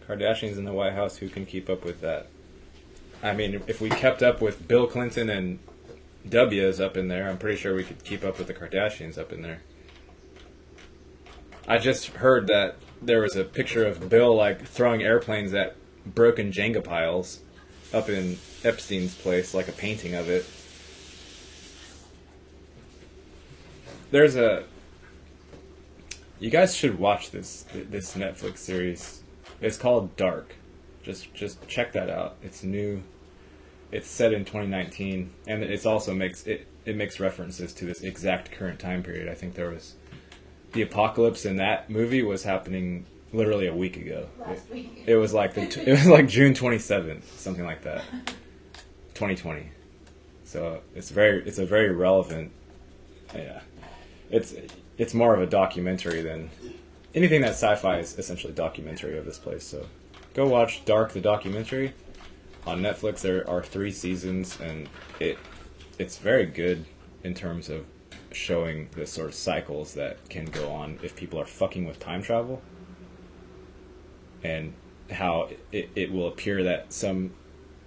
Kardashians in the White House. Who can keep up with that? I mean, if we kept up with Bill Clinton and W's up in there, I'm pretty sure we could keep up with the Kardashians up in there. I just heard that there was a picture of Bill like throwing airplanes at broken Jenga piles up in Epstein's place, like a painting of it. You guys should watch this Netflix series. It's called Dark. Just check that out. It's new. It's set in 2019, and it also makes references to this exact current time period. I think there was the apocalypse in that movie was happening literally a week ago. Last week. It was like it was like June 27th, something like that, 2020. So it's a very relevant. Yeah, it's more of a documentary than anything that sci-fi is essentially documentary of this place. So go watch Dark, the documentary, on Netflix. There are 3 seasons, and it's very good in terms of showing the sort of cycles that can go on if people are fucking with time travel, and how it will appear that some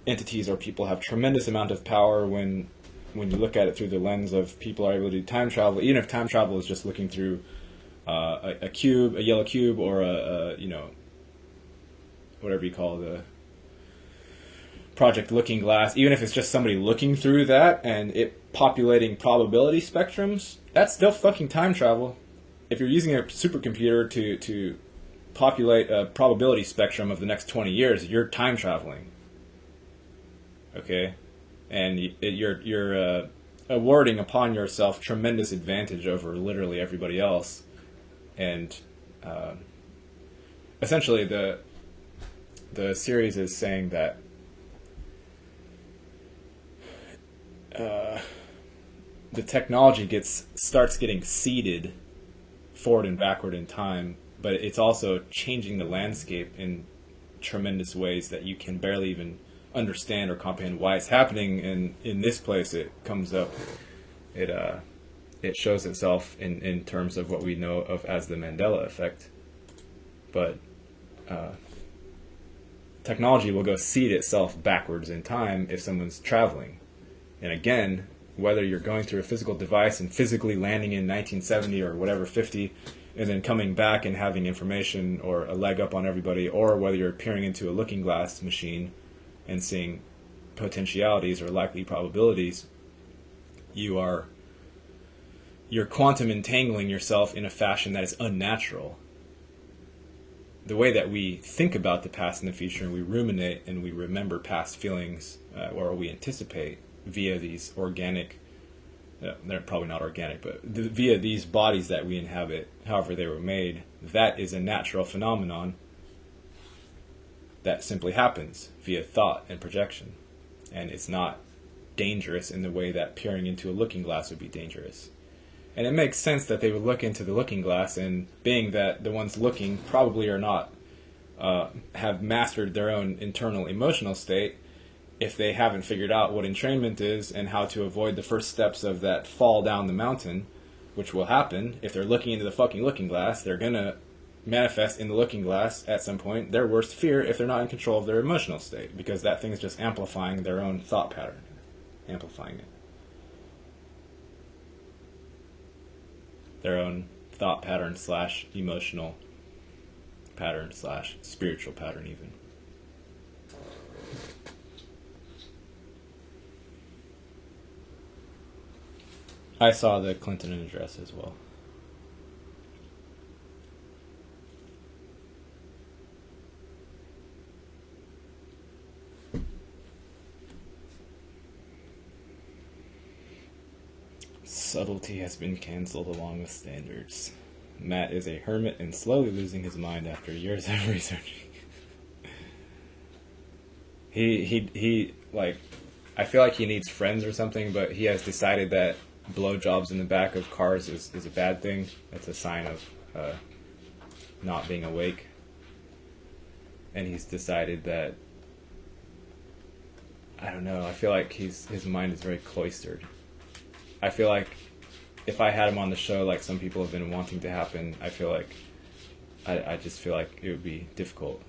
entities or people have tremendous amount of power when you look at it through the lens of people are able to do time travel, even if time travel is just looking through a yellow cube, or a whatever you call the Project Looking Glass, even if it's just somebody looking through that and it populating probability spectrums, that's still fucking time travel. If you're using a supercomputer to populate a probability spectrum of the next 20 years, you're time traveling. Okay? And you're awarding upon yourself tremendous advantage over literally everybody else. And essentially the series is saying that the technology starts getting seeded forward and backward in time, but it's also changing the landscape in tremendous ways that you can barely even understand or comprehend why it's happening. And in this place, it comes up. It shows itself in terms of what we know of as the Mandela effect. But technology will go seed itself backwards in time if someone's traveling. And again, whether you're going through a physical device and physically landing in 1970 or whatever 50, and then coming back and having information or a leg up on everybody, or whether you're peering into a looking glass machine and seeing potentialities or likely probabilities, you're quantum entangling yourself in a fashion that is unnatural. The way that we think about the past and the future, and we ruminate and we remember past feelings, or we anticipate via these organic, they're probably not organic, but via these bodies that we inhabit, however they were made, that is a natural phenomenon that simply happens via thought and projection. And it's not dangerous in the way that peering into a looking glass would be dangerous. And it makes sense that they would look into the looking glass, and being that the ones looking probably are not, have mastered their own internal emotional state, if they haven't figured out what entrainment is and how to avoid the first steps of that fall down the mountain, which will happen if they're looking into the fucking looking glass, they're going to manifest in the looking glass at some point their worst fear if they're not in control of their emotional state, because that thing is just amplifying their own thought pattern, amplifying it. Their own thought pattern / emotional pattern / spiritual pattern even. I saw the Clinton address as well. Subtlety has been cancelled along with standards. Matt is a hermit and slowly losing his mind after years of researching. He like, I feel like he needs friends or something, but he has decided that blowjobs in the back of cars is a bad thing. It's a sign of not being awake. And he's decided that, I don't know, I feel like his mind is very cloistered. I feel like if I had him on the show, like some people have been wanting to happen, I feel like, I just feel like it would be difficult.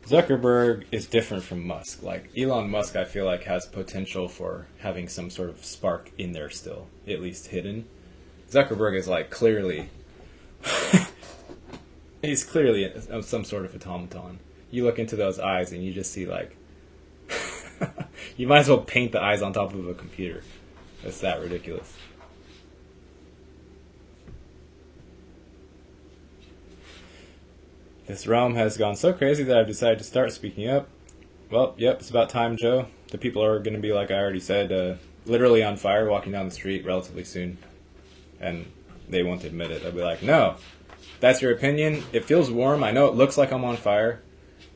Zuckerberg is different from Musk. Like, Elon Musk, I feel like, has potential for having some sort of spark in there still, at least hidden. Zuckerberg is, like, clearly... he's clearly some sort of automaton. You look into those eyes and you just see, like... you might as well paint the eyes on top of a computer. It's that ridiculous. This realm has gone so crazy that I've decided to start speaking up. Well, yep, it's about time, Joe. The people are going to be, like I already said, literally on fire walking down the street relatively soon. And they won't admit it. They'll be like, no, that's your opinion. It feels warm. I know it looks like I'm on fire.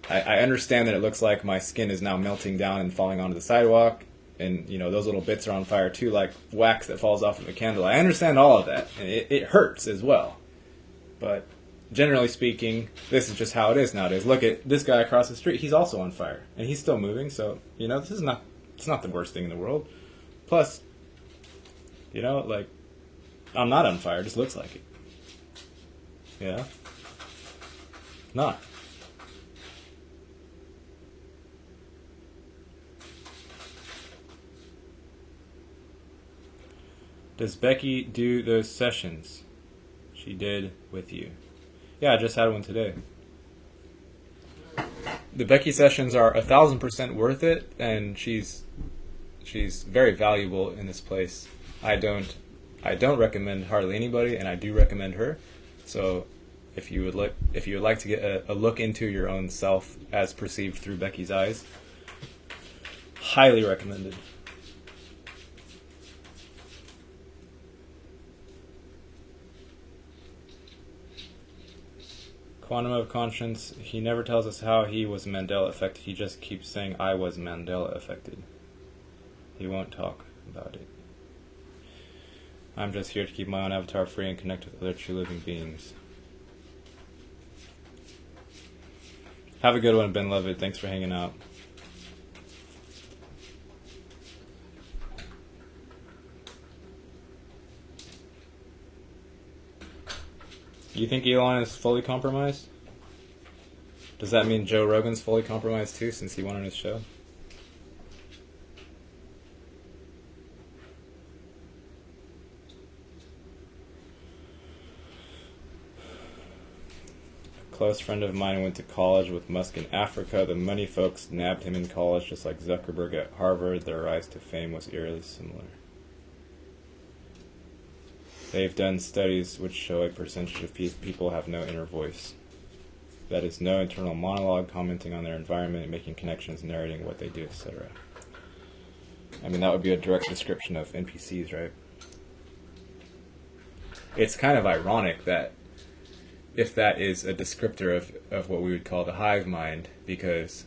I understand that it looks like my skin is now melting down and falling onto the sidewalk. And, you know, those little bits are on fire too, like wax that falls off of a candle. I understand all of that. And it hurts as well. But... generally speaking, this is just how it is nowadays. Look at this guy across the street. He's also on fire. And he's still moving. So, you know, it's not the worst thing in the world. Plus, you know, like, I'm not on fire. It just looks like it. Yeah? Not. Does Becky do those sessions she did with you? Yeah, I just had one today. The Becky sessions are 1,000% worth it, and she's very valuable in this place. I don't recommend hardly anybody, and I do recommend her. So, if you would like to get a look into your own self as perceived through Becky's eyes, highly recommended. Quantum of conscience, he never tells us how he was Mandela affected. He just keeps saying, I was Mandela affected. He won't talk about it. I'm just here to keep my own avatar free and connect with other true living beings. Have a good one, Ben Levitt. Thanks for hanging out. You think Elon is fully compromised? Does that mean Joe Rogan's fully compromised too, since he went on his show? A close friend of mine went to college with Musk in Africa. The money folks nabbed him in college, just like Zuckerberg at Harvard. Their rise to fame was eerily similar. They've done studies which show a percentage of people have no inner voice. That is, no internal monologue, commenting on their environment, making connections, narrating what they do, etc. I mean, that would be a direct description of NPCs, right? It's kind of ironic that if that is a descriptor of what we would call the hive mind, because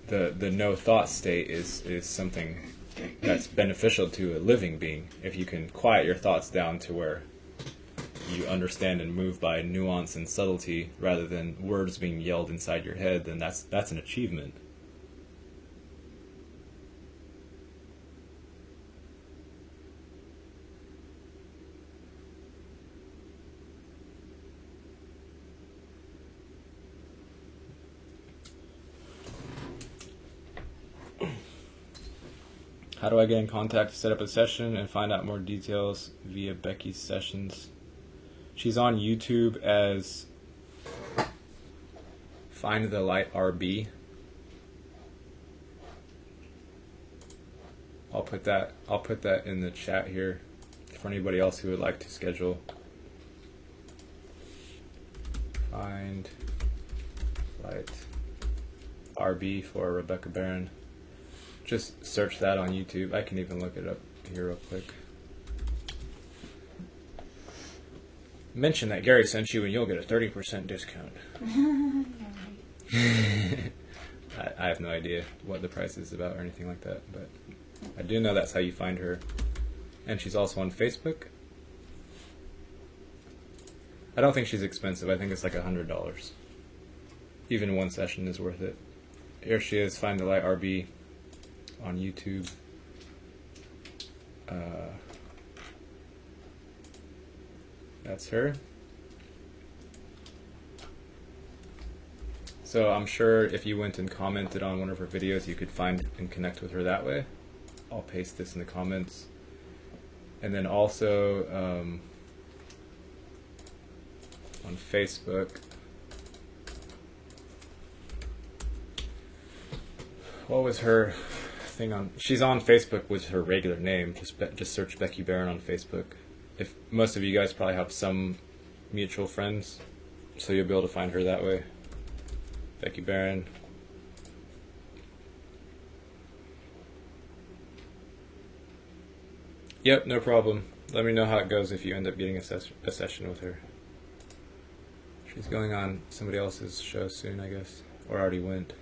the no thought state is something that's beneficial to a living being. If you can quiet your thoughts down to where you understand and move by nuance and subtlety rather than words being yelled inside your head, then that's an achievement. How do I get in contact to set up a session and find out more details via Becky's sessions? She's on YouTube as Find the Light RB. I'll put that in the chat here for anybody else who would like to schedule. Find Light RB for Rebecca Barron. Just search that on YouTube. I can even look it up here real quick. Mention that Gary sent you and you'll get a 30% discount. I have no idea what the price is about or anything like that, but I do know that's how you find her. And she's also on Facebook. I don't think she's expensive. I think it's like $100. Even one session is worth it. Here she is, Find the Light RB on YouTube. That's her. So I'm sure if you went and commented on one of her videos, you could find and connect with her that way. I'll paste this in the comments. And then also on Facebook, what was her thing on? She's on Facebook with her regular name. Just search Becky Barron on Facebook. If most of you guys probably have some mutual friends, so you'll be able to find her that way. Becky Barron. Yep, no problem. Let me know how it goes if you end up getting a session with her. She's going on somebody else's show soon, I guess, or already went.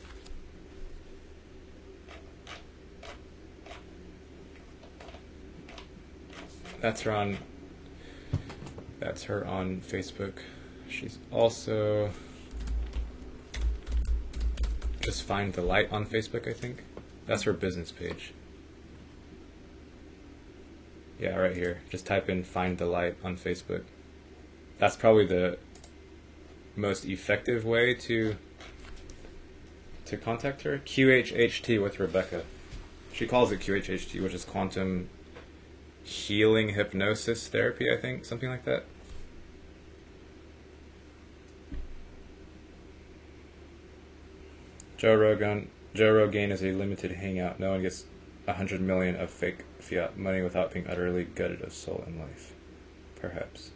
That's her on Facebook. She's also just Find the Light on Facebook, I think. That's her business page. Yeah, right here. Just type in Find the Light on Facebook. That's probably the most effective way to contact her. QHHT with Rebecca. She calls it QHHT, which is Quantum Healing Hypnosis Therapy, I think. Something like that. Joe Rogan is a limited hangout. No one gets 100 million of fake fiat money without being utterly gutted of soul and life. Perhaps.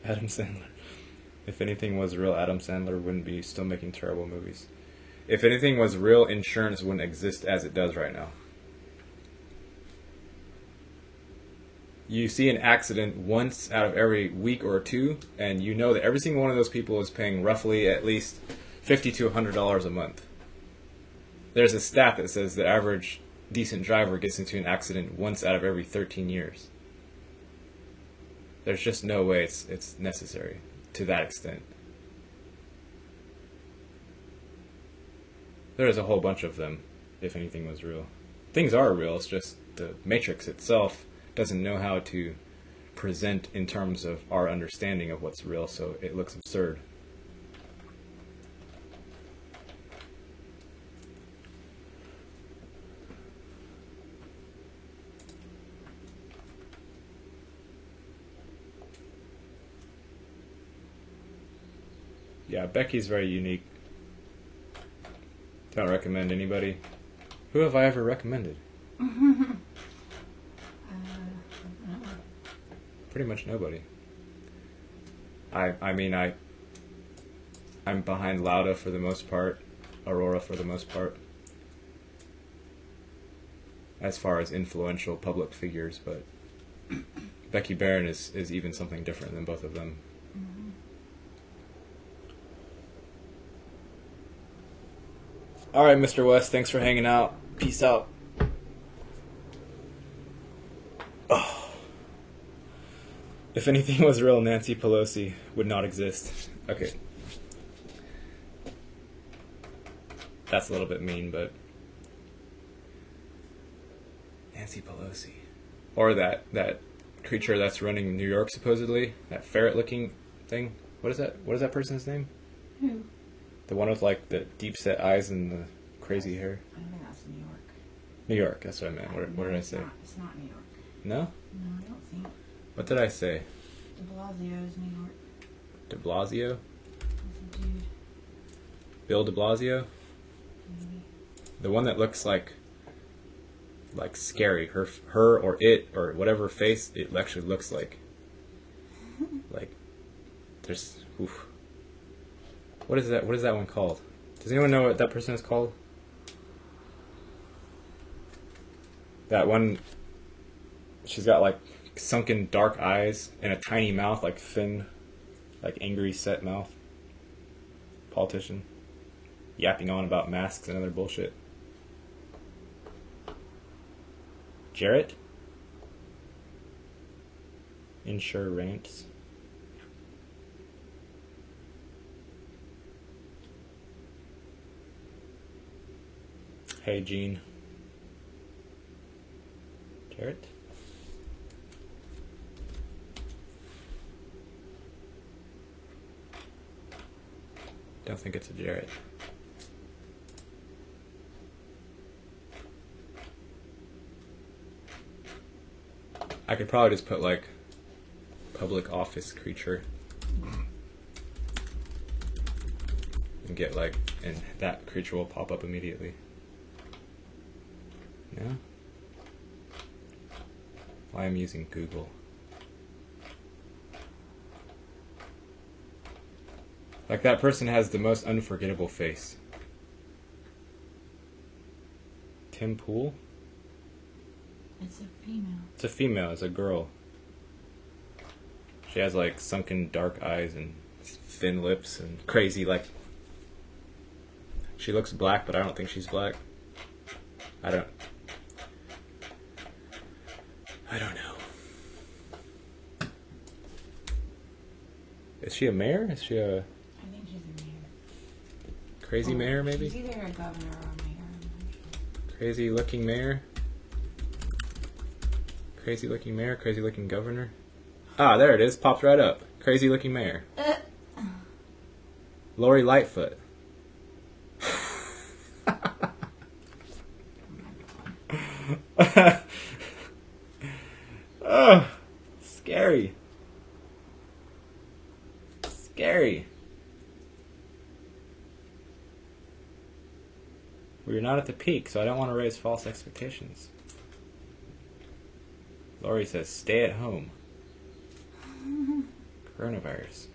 Adam Sandler. If anything was real, Adam Sandler wouldn't be still making terrible movies. If anything was real, insurance wouldn't exist as it does right now. You see an accident once out of every week or two, and you know that every single one of those people is paying roughly at least $50 to $100 a month. There's a stat that says the average decent driver gets into an accident once out of every 13 years. There's just no way it's necessary to that extent. There's a whole bunch of them, if anything was real. things are real. It's just the Matrix itself doesn't know how to present in terms of our understanding of what's real, so it looks absurd. Yeah, Becky's very unique. Don't recommend anybody. Who have I ever recommended? Pretty much nobody. I mean, I'm behind Lauda for the most part, Aurora for the most part, as far as influential public figures, but Becky Barron is even something different than both of them. All right, Mr. West, thanks for hanging out. Peace out. Oh. If anything was real, Nancy Pelosi would not exist. Okay. That's a little bit mean, but Nancy Pelosi. Or that creature that's running New York, supposedly. That ferret-looking thing. What is that? What is that person's name? Who? The one with, like, the deep-set eyes and the crazy hair. I think that's New York. New York, that's what I meant. What did I say? It's not New York. No? No, I don't think. What did I say? De Blasio is New York. De Blasio? That's a dude. Bill de Blasio? Maybe. The one that looks like scary. Her or it or whatever face it actually looks like. Like, there's... Oof. What is that? What is that one called? Does anyone know what that person is called? That one, she's got like sunken dark eyes and a tiny mouth, like thin, like angry set mouth. Politician. Yapping on about masks and other bullshit. Jarrett? Insurance. Hey, Gene. Jarrett? Don't think it's a Jarrett. I could probably just put, like, public office creature. And get, like, and that creature will pop up immediately. No? Why I'm using Google. Like, that person has the most unforgettable face. Tim Pool? It's a female. It's a female, it's a girl. She has, like, sunken dark eyes and thin lips and crazy, like... She looks black, but I don't think she's black. I don't know. Is she a mayor? Is she a I think she's a mayor. crazy mayor, maybe? She's either a governor or a mayor. I'm not sure. Crazy looking mayor? Crazy looking mayor? Crazy looking governor? Ah, there it is. Popped right up. Crazy looking mayor. Lori Lightfoot. Oh, scary. Scary. We're not at the peak, so I don't want to raise false expectations. Lori says, stay at home. Coronavirus.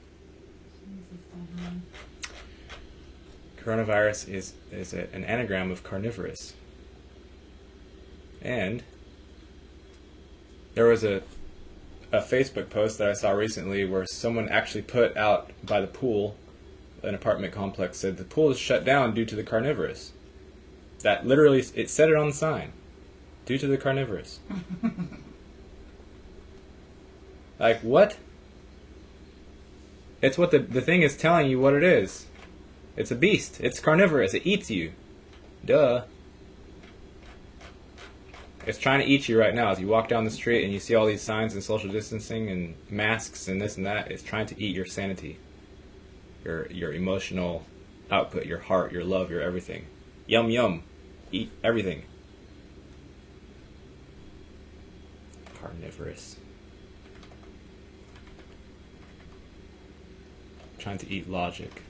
Coronavirus is an anagram of carnivorous. And there was a Facebook post that I saw recently where someone actually put out by the pool, an apartment complex, said the pool is shut down due to the carnivorous. That literally, it said it on the sign. Due to the carnivorous. Like, what? It's what the thing is telling you what it is. It's a beast. It's carnivorous. It eats you. Duh. It's trying to eat you right now. As you walk down the street and you see all these signs and social distancing and masks and this and that, it's trying to eat your sanity, your emotional output, your heart, your love, your everything. Yum yum. Eat everything. Carnivorous. Trying to eat logic.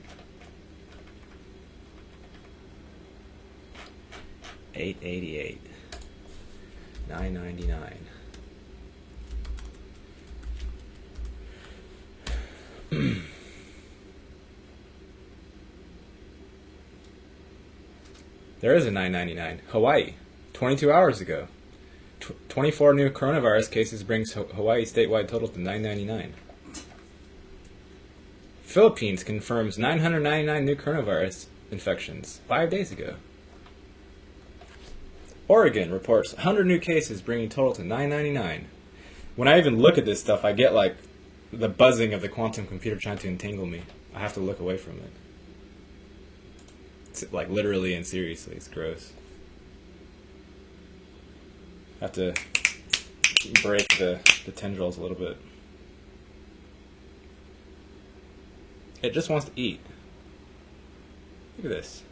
$8.88. $9.99. There is a $9.99. Hawaii, 22 hours ago. 24 new coronavirus cases brings Hawaii statewide total to $9.99. Philippines confirms 999 new coronavirus infections 5 days ago. Oregon reports 100 new cases, bringing total to 999. When I even look at this stuff, I get like the buzzing of the quantum computer trying to entangle me. I have to look away from it. It's like literally and seriously, it's gross. I have to break the tendrils a little bit. It just wants to eat. Look at this.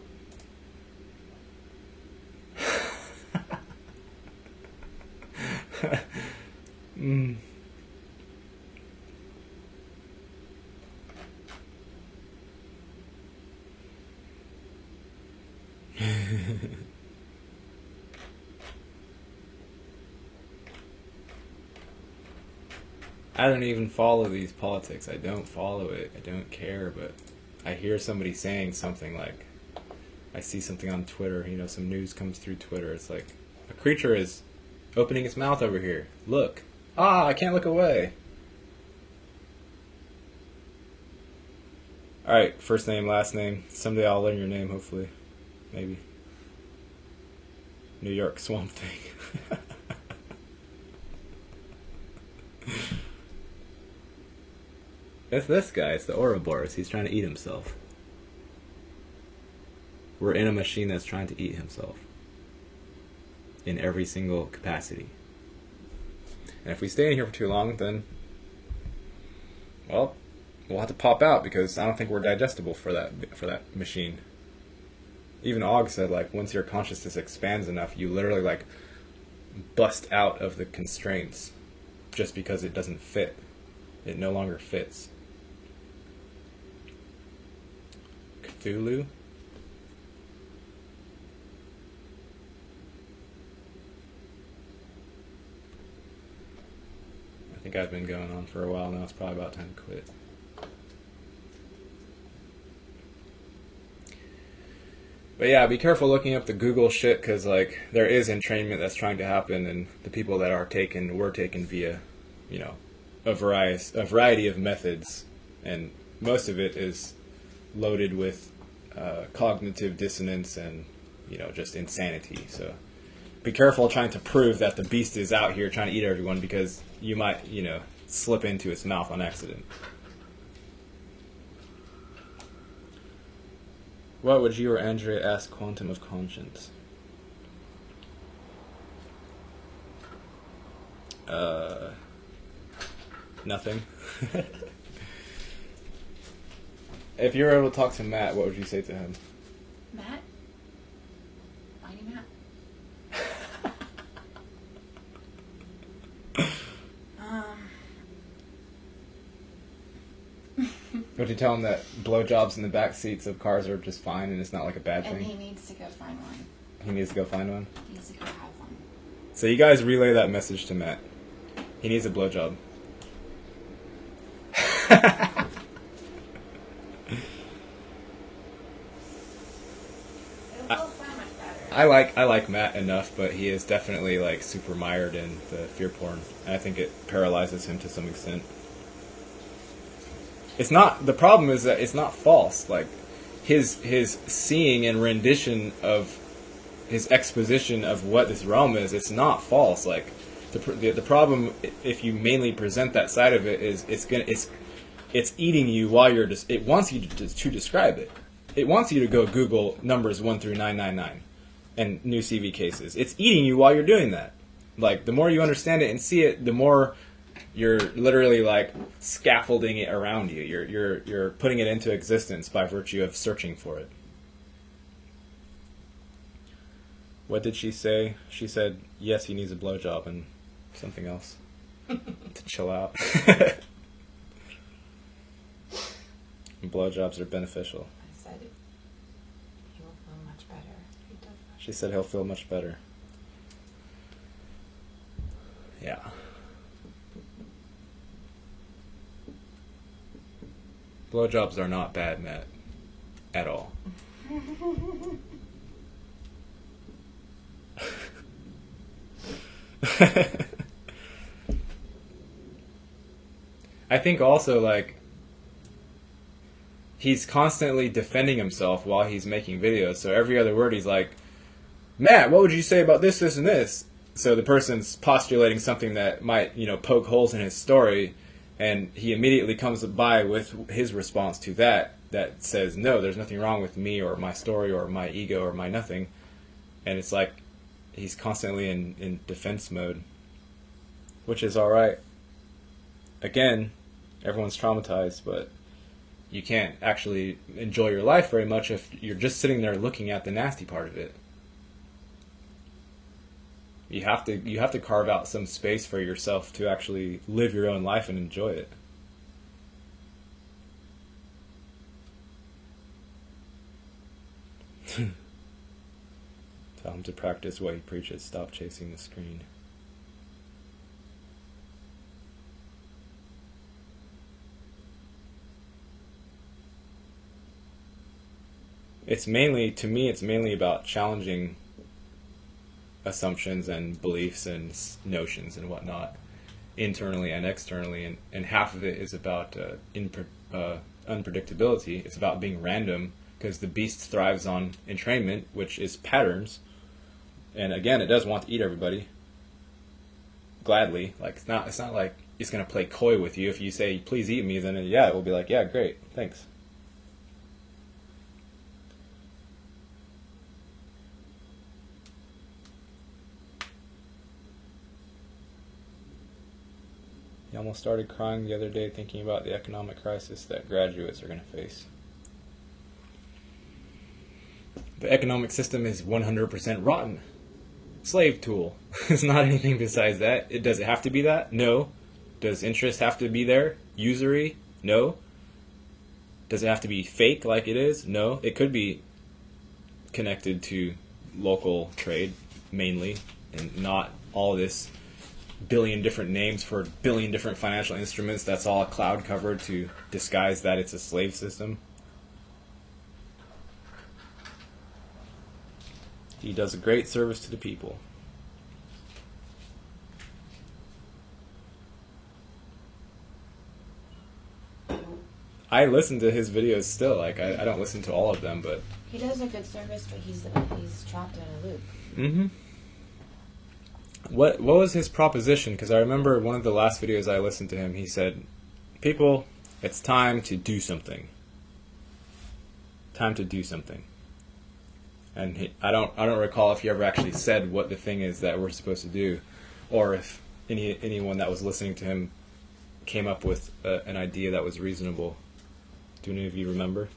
I don't even follow these politics. I don't follow it. I don't care, but I hear somebody saying something like, I see something on Twitter, you know, some news comes through Twitter. It's like, a creature is opening its mouth over here. Look. Ah, I can't look away. Alright, first name, last name. Someday I'll learn your name, hopefully. Maybe. New York Swamp Thing. It's this guy. It's the Ouroboros. He's trying to eat himself. We're in a machine that's trying to eat himself. In every single capacity. And if we stay in here for too long, then, well, we'll have to pop out because I don't think we're digestible for that machine. Even Og said, like, once your consciousness expands enough, you literally, like, bust out of the constraints just because it doesn't fit. It no longer fits. Cthulhu? I think I've been going on for a while now. It's probably about time to quit. But yeah, be careful looking up the Google shit, because like there is entrainment that's trying to happen, and the people that are taken were taken via, you know, a variety of methods, and most of it is loaded with cognitive dissonance and, you know, just insanity. So be careful trying to prove that the beast is out here trying to eat everyone, because you might, you know, slip into its mouth on accident. What would you or Andrea ask Quantum of Conscience? Nothing. If you were able to talk to Matt, what would you say to him? Matt? Mighty Matt. Would you tell him that blowjobs in the back seats of cars are just fine and it's not like a bad And thing? he needs to go find one. He needs to go find one? He needs to go have one. So you guys relay that message to Matt. He needs a blowjob. It'll feel so much better. I like Matt enough, but he is definitely like super mired in the fear porn. And I think it paralyzes him to some extent. It's not, the problem is that it's not false. Like his seeing and rendition of his exposition of what this realm is, it's not false. Like the problem, if you mainly present that side of it, is it's eating you while you're just, it wants you to describe it. It wants you to go Google numbers 1 through 999 and new CV cases. It's eating you while you're doing that. Like, the more you understand it and see it, the more you're literally like scaffolding it around you. You're putting it into existence by virtue of searching for it. What did she say? She said, yes, he needs a blowjob and something else to chill out. Blowjobs are beneficial. I said it. He will feel much better if he does that. She said he'll feel much better. Yeah. Blowjobs are not bad, Matt. At all. I think also, like, he's constantly defending himself while he's making videos. So every other word he's like, Matt, what would you say about this, this, and this? So the person's postulating something that might, poke holes in his story, and he immediately comes by with his response to that says, no, there's nothing wrong with me or my story or my ego or my nothing. And it's like he's constantly in defense mode, which is all right. Again, everyone's traumatized, but you can't actually enjoy your life very much if you're just sitting there looking at the nasty part of it. You have to carve out some space for yourself to actually live your own life and enjoy it. Tell him to practice what he preaches. Stop chasing the screen. It's mainly about challenging assumptions and beliefs and notions and whatnot, internally and externally, and half of it is about unpredictability. It's about being random, because the beast thrives on entrainment, which is patterns. And again, it does want to eat everybody gladly. Like, it's not like it's gonna play coy with you. If you say, please eat me, then it will be like, yeah, great, thanks. He almost started crying the other day thinking about the economic crisis that graduates are going to face. The economic system is 100% rotten. Slave tool. It's not anything besides that. Does it have to be that? No. Does interest have to be there? Usury? No. Does it have to be fake like it is? No. It could be connected to local trade, mainly, and not all this billion different names for billion different financial instruments. That's all cloud covered to disguise that it's a slave system. He does a great service to the people. I listen to his videos still. Like, I don't listen to all of them, but He does a good service, but he's trapped in a loop. mm-hmm. What was his proposition? Because I remember one of the last videos I listened to him, he said, people, it's time to do something. Time to do something. And I don't recall if he ever actually said what the thing is that we're supposed to do, or if anyone that was listening to him came up with an idea that was reasonable. Do any of you remember?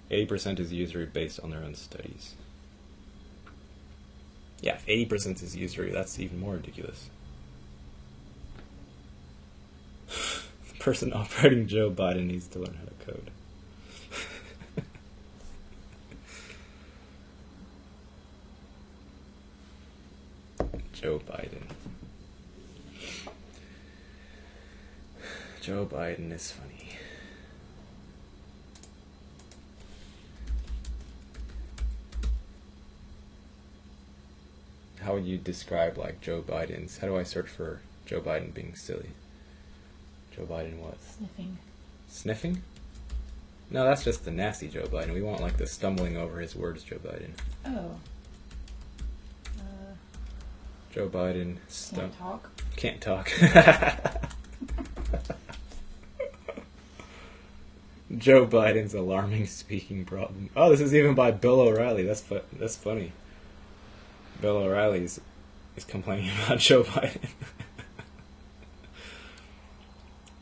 80% is usury based on their own studies. Yeah, if 80% is usury, that's even more ridiculous. The person operating Joe Biden needs to learn how to code. Joe Biden. Joe Biden is funny. How would you describe, like, Joe Biden's? How do I search for Joe Biden being silly? Joe Biden what? Sniffing. Sniffing? No, that's just the nasty Joe Biden. We want, like, the stumbling over his words Joe Biden. Oh. Joe Biden Can't talk. Can't talk. Joe Biden's alarming speaking problem. Oh, this is even by Bill O'Reilly. That's funny. Bill O'Reilly is complaining about Joe Biden.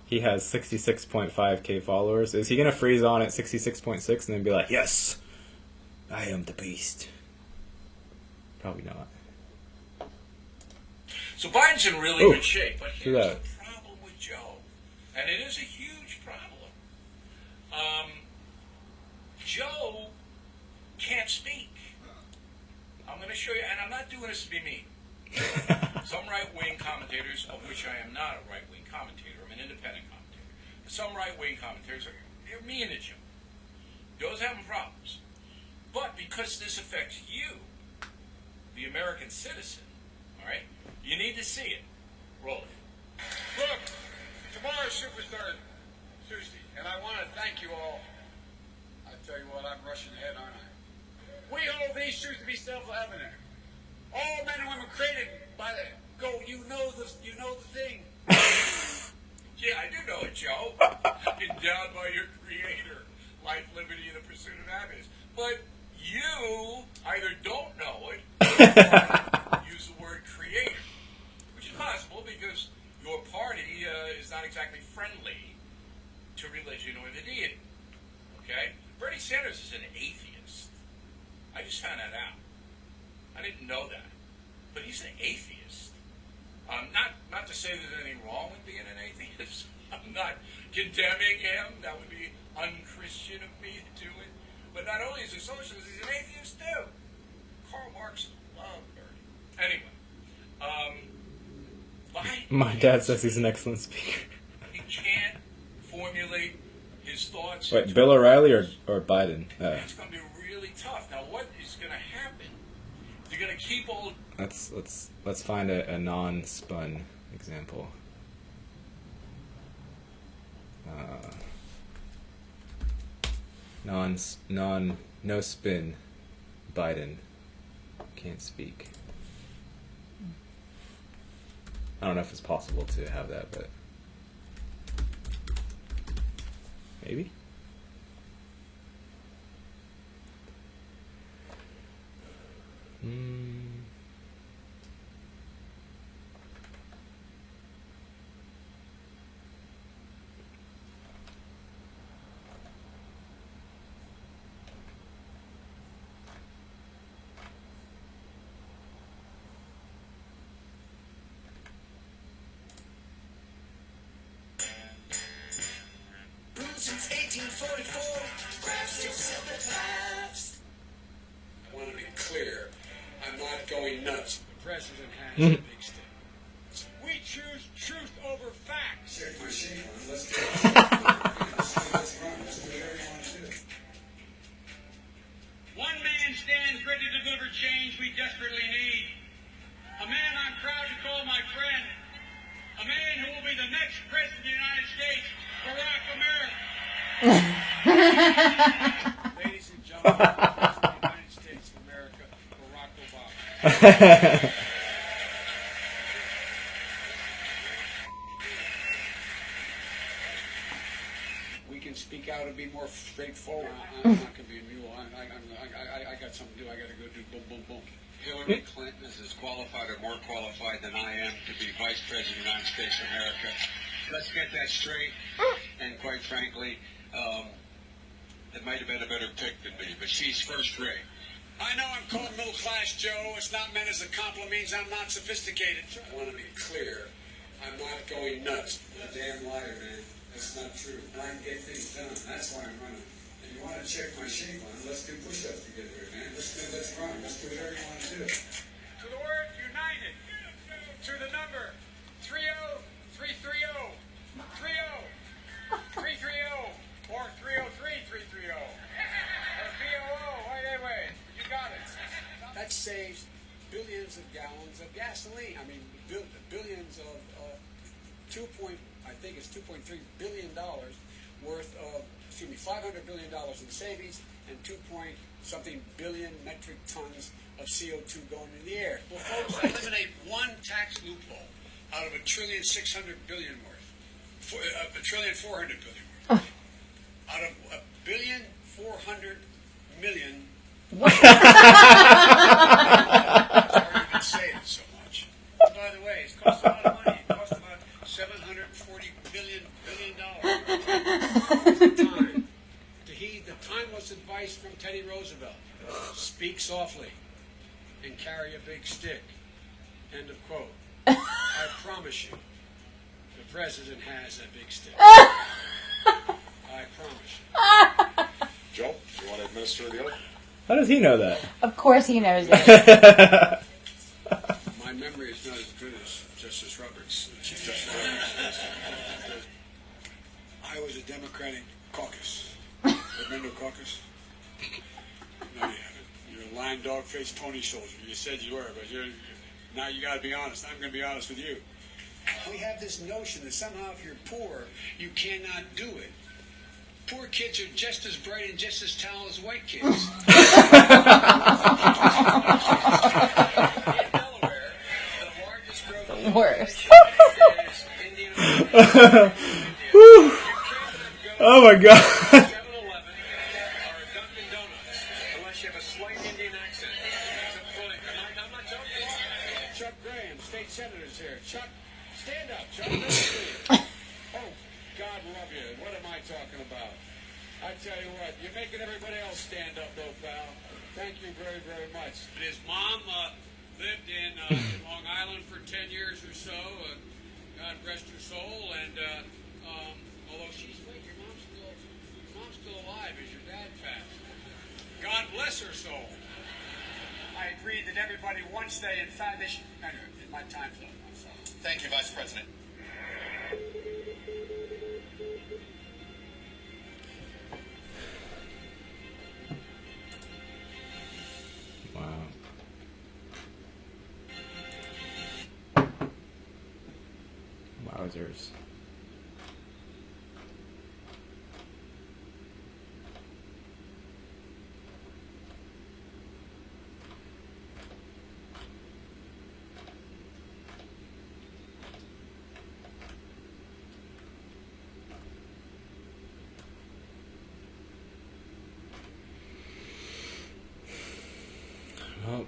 He has 66.5k followers. Is he going to freeze on at 66.6 and then be like, yes, I am the beast? Probably not. So Biden's in really good shape, but here's the problem with Joe, and it is a huge problem. Joe can't speak. I'm going to show you, and I'm not doing this to be mean. Some right-wing commentators, of which I am not a right-wing commentator, I'm an independent commentator, but some right-wing commentators they're mean to Joe. Joe's having problems. But because this affects you, the American citizen, all right, you need to see it. Roll it. Look, tomorrow's Superstar Tuesday, and I want to thank you all. I tell you what, I'm rushing ahead, aren't I? We hold these truths to be self-evident. All men and women created by the you know the thing. Yeah, I do know it, Joe. Endowed by your creator. Life, liberty, and the pursuit of happiness. But you either don't know it or use the word creator. Which is possible because your party is not exactly friendly to religion or the deity. Okay? Bernie Sanders is an atheist. I just found that out. I didn't know that. But he's an atheist. Not to say there's anything wrong with being an atheist. I'm not condemning him. That would be unchristian of me to do it. But not only is he a socialist, he's an atheist too. Karl Marx loved Bernie. Anyway, My dad says he's an excellent speaker. he can't formulate his thoughts. Wait, Bill O'Reilly or Biden? It's going to be really tough. Now, what is going to happen? They're going to keep all. Let's find a non-spun example. No spin. Biden can't speak. I don't know if it's possible to have that, but maybe. Since 1844, grasp yourself at last. I want to be clear. I'm not going nuts. The president has a big stick. We choose truth over facts. Check my sheet on. Let's do it. Let's run. Let's do whatever you want to do. One man stands ready to deliver change we desperately need. A man I'm proud to call my friend. A man who will be the next president of the United States, Barack America. Ladies and gentlemen, the President of the United States of America, Barack Obama. We can speak out and be more straightforward. I'm not going to be a mule. I got something to do. I got to go do boom, boom, boom. Hillary Clinton is as qualified or more qualified than I am to be Vice President of the United States of America. Let's get that straight. And quite frankly, it might have been a better pick than me, but she's first rate. I know I'm called middle class, Joe. It's not meant as a compliment. Means I'm not sophisticated. I want to be clear. I'm not going nuts. You're a damn liar, man. That's not true. I can get things done. That's why I'm running. And you want to check my shape on? Let's do push-ups together, man. Let's run. Let's do whatever you want to do. To the word united. To the number 30330. 330 or 303-330 or BOO. Wait. You got it. That saves billions of gallons of gasoline. I mean, billions of I think it's $2.3 billion worth of, $500 billion in savings and 2-point-something billion metric tons of CO2 going in the air. Well, folks, eliminate one tax loophole out of $1.6 trillion worth. $1.4 trillion worth. Out of $1.4 billion. Sorry, time to heed the timeless advice from Teddy Roosevelt. Speak softly and carry a big stick. End of quote. I promise you, the president has a big stick. I promise you. Joe, you want to administer the oath? How does he know that? Of course he knows it. My memory is not as good as Justice Roberts, Chief Justice Roberts. I was a Democratic caucus. Remember caucus? No, you haven't. You're a lying dog-faced Tony soldier. You said you were, but now you got to be honest. I'm going to be honest with you. We have this notion that somehow if you're poor, you cannot do it. Poor kids are just as bright and just as talented as white kids. In Delaware, the largest growth Worse. Oh my god. 7-Eleven or Dunkin' Donuts, unless you have a slight Indian accent. I'm not joking. Chuck Graham, state senator's here. Chuck, stand up. Chuck, oh, God love you. What am I talking about? I tell you what, you're making everybody else stand up, though, pal. Thank you very, very much. His mom lived in Long Island for 10 years or so. God rest her soul. And although she's wait, your mom's still alive as your dad passed. God bless her soul. I agreed that everybody once they, in fact, they should. Anyway, my time's up. I'm sorry. Thank you, Vice President. Wow. Wowzers. Well,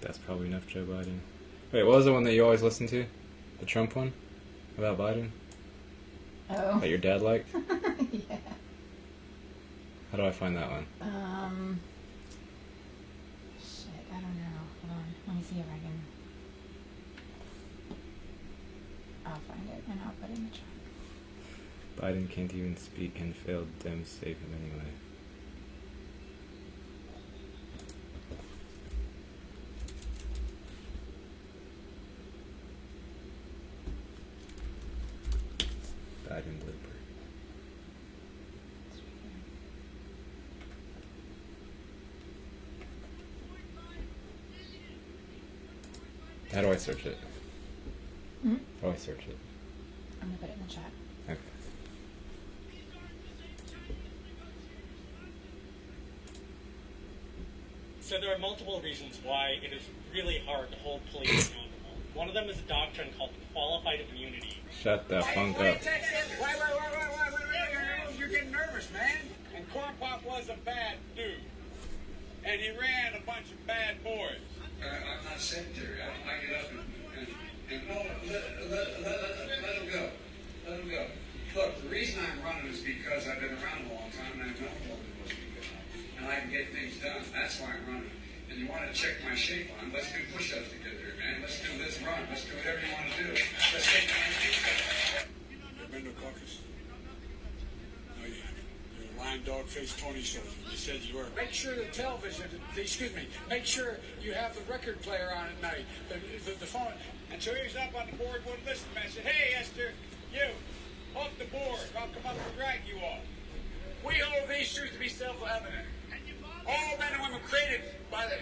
that's probably enough Joe Biden. Wait, what was the one that you always listen to? The Trump one? About Biden? Oh. That your dad liked? Yeah. How do I find that one? Shit, I don't know. Hold on. Let me see if I can. I'll find it and I'll put it in the chat. Biden can't even speak and failed them save him anyway. Biden blooper. How do I search it? Hmm? How do I search it? I'm gonna put it in the chat. Okay. So there are multiple reasons why it is really hard to hold police accountable. One of them is a doctrine called qualified immunity. Shut the funk up. Wait, you're getting nervous, man. And Corn Pop was a bad dude. And he ran a bunch of bad boys. I'm not sedentary. I don't like it up and no, let him go. Let him go. Look, the reason I'm running is because I've been around a long time and I know what it was and I can get things done. That's why I'm running. And you want to check my shape on, let's do push-ups together, man. Let's do this run. Let's do whatever you want to do. Let's take my feet. You've been to a caucus? No, you haven't. You're a lying dog-faced Tony soldier. You said you were. Make sure the television, make sure you have the record player on at night, the phone. And so he's up on the board, wouldn't listen to me. I said, hey, Esther, you, off the board. I'll come up and drag you off. We hold these truths to be self-evident. All men and women created by the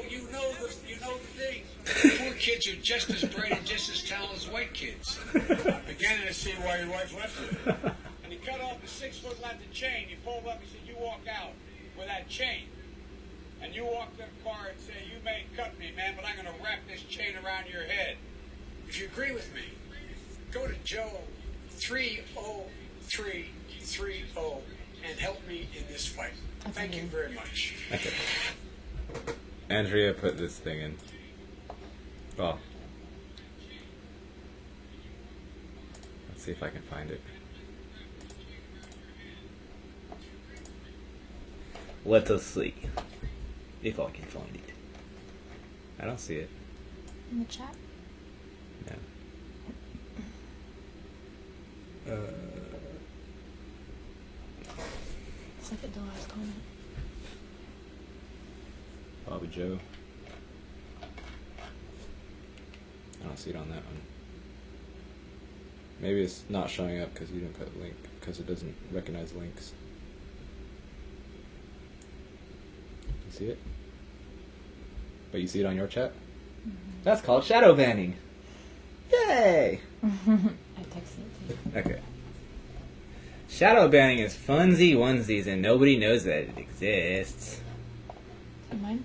you know the things. Poor kids are just as bright and just as talented as white kids. I'm beginning to see why your wife left you. And he cut off the 6-foot length of chain. He pulled up and said, you walk out with that chain. And you walk to the car and say, you may cut me, man, but I'm going to wrap this chain around your head. If you agree with me, go to Joe 30330 and help me in this fight. Thank you very much. Okay. Andrea put this thing in. Well, let's see if I can find it. Let us see if I can find it. I don't see it. In the chat? No. It's like the last comment. Bobby Joe. I don't see it on that one. Maybe it's not showing up because you didn't put a link, because it doesn't recognize links. You see it? But you see it on your chat? Mm-hmm. That's called shadow banning. Yay! I texted it to you. Okay. Shadow banning is funsy onesies and nobody knows that it exists. And mine?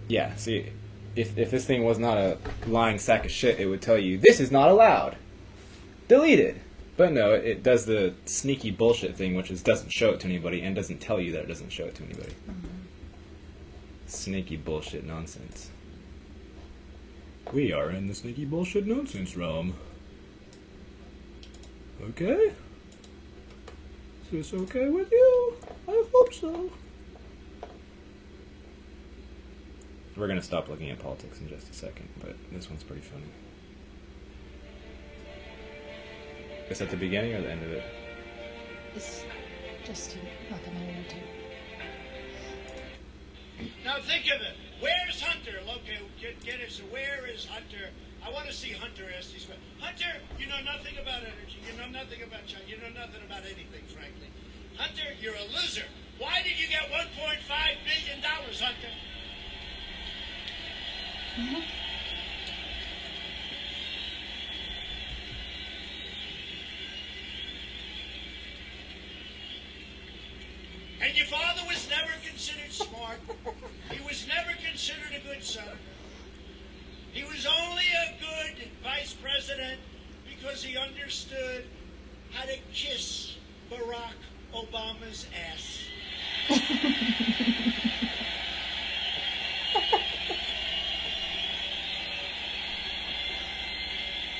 Yeah, see, if this thing was not a lying sack of shit, it would tell you, this is not allowed. Deleted. But no, it does the sneaky bullshit thing, which is doesn't show it to anybody and doesn't tell you that it doesn't show it to anybody. Sneaky bullshit nonsense. We are in the sneaky bullshit nonsense realm. Okay? Is this okay with you? I hope so. We're gonna stop looking at politics in just a second, but this one's pretty funny. Is that the beginning or the end of it? It's just like a minute or two. Now think of it. Where's Hunter? Okay, get it. So where is Hunter? I want to see Hunter ask these questions. Hunter, you know nothing about energy. You know nothing about China. You know nothing about anything, frankly. Hunter, you're a loser. Why did you get $1.5 billion, Hunter? Mm-hmm. And your father was never considered smart. He was never considered a good son. He was only a good vice president because he understood how to kiss Barack Obama's ass.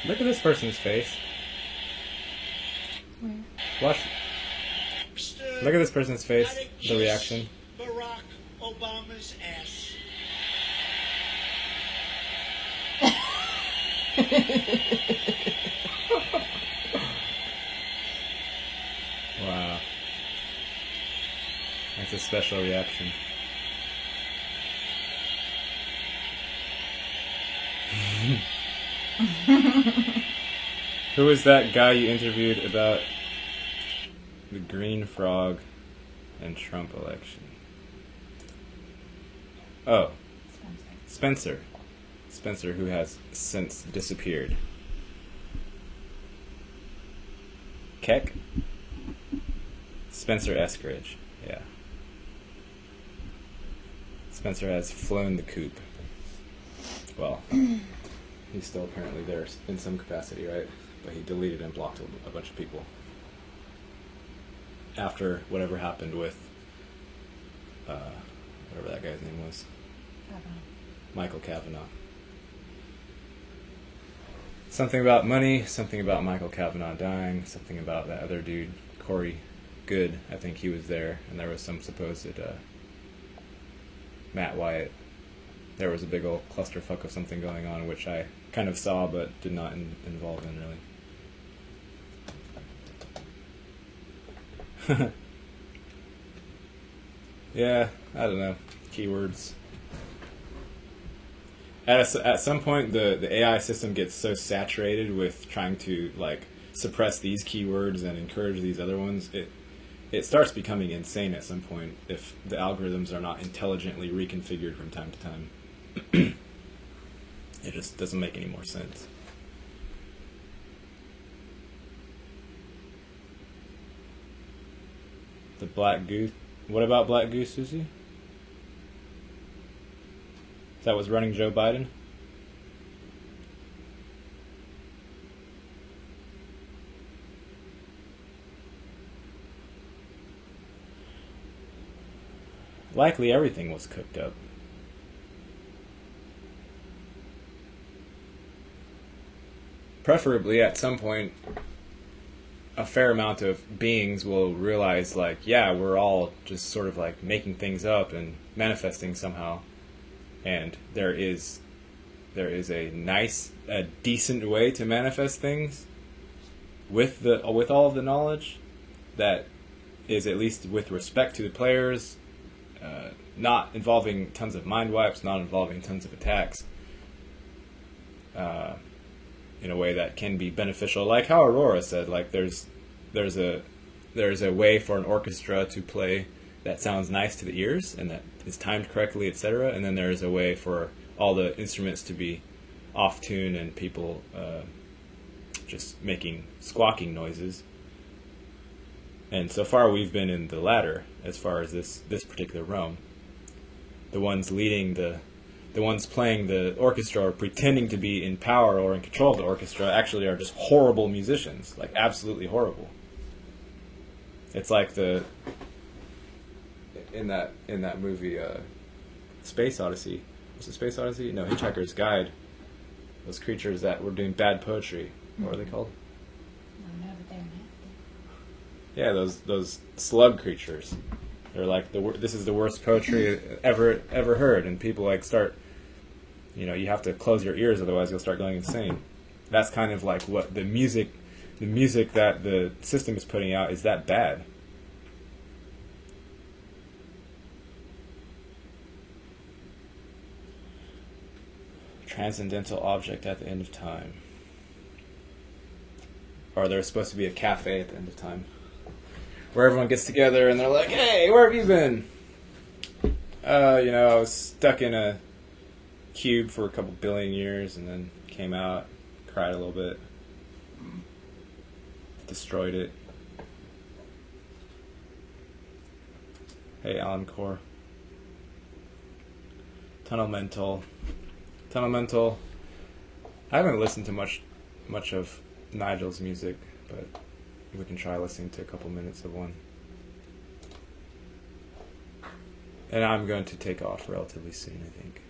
Look at this person's face. Where? Watch. Look at this person's face. The reaction. Barack Obama's ass. Wow. That's a special reaction. Who was that guy you interviewed about the green frog and Trump election? Oh, Spencer. Spencer, who has since disappeared. Keck? Spencer Eskridge, yeah. Spencer has flown the coop. Well, he's still apparently there in some capacity, right? But he deleted and blocked a bunch of people. After whatever happened with, whatever that guy's name was. Michael Kavanaugh. Something about money, something about Michael Kavanaugh dying, something about that other dude, Corey Good, I think he was there, and there was some supposed Matt Wyatt. There was a big old clusterfuck of something going on, which I kind of saw but did not involve in, really. Yeah, I don't know. Keywords. At some point, the AI system gets so saturated with trying to like suppress these keywords and encourage these other ones. It starts becoming insane at some point if the algorithms are not intelligently reconfigured from time to time. It just doesn't make any more sense. The Black Goose. What about Black Goose, Susie? That was running Joe Biden? likely everything was cooked up. Preferably, at some point, a fair amount of beings will realize, like, yeah, we're all just sort of like making things up and manifesting somehow, and there is a decent way to manifest things with all of the knowledge that is, at least with respect to the players, not involving tons of mind wipes, not involving tons of attacks, in a way that can be beneficial. Like how Aurora said, like there's a way for an orchestra to play that sounds nice to the ears and that is timed correctly, etc. And then there's a way for all the instruments to be off tune and people just making squawking noises. And so far we've been in the latter as far as this particular realm. The ones leading the ones playing the orchestra or pretending to be in power or in control of the orchestra actually are just horrible musicians, like absolutely horrible. It's like in that movie Space Odyssey. Was it Space Odyssey? No, Hitchhiker's Guide. Those creatures that were doing bad poetry. What are they called? I don't know, but they're nasty. Yeah, those slug creatures. They're like this is the worst poetry ever heard, and people like start. You have to close your ears, otherwise you'll start going insane. That's kind of like what the music that the system is putting out is that bad. Transcendental object at the end of time. Or there's supposed to be a cafe at the end of time, where everyone gets together and they're like, "Hey, where have you been?" I was stuck in a cube for a couple billion years and then came out, cried a little bit, destroyed it. Hey, Encore. Tunnel Mental. I haven't listened to much of Nigel's music, but we can try listening to a couple minutes of one. And I'm going to take off relatively soon, I think.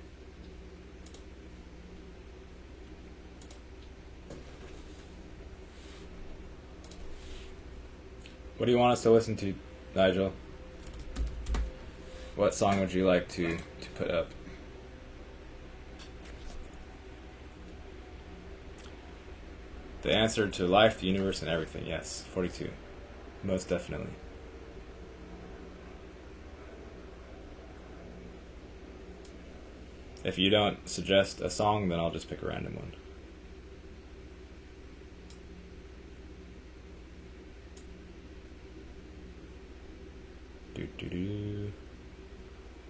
What do you want us to listen to, Nigel? What song would you like to put up? The answer to life, the universe, and everything. Yes, 42. Most definitely. If you don't suggest a song, then I'll just pick a random one.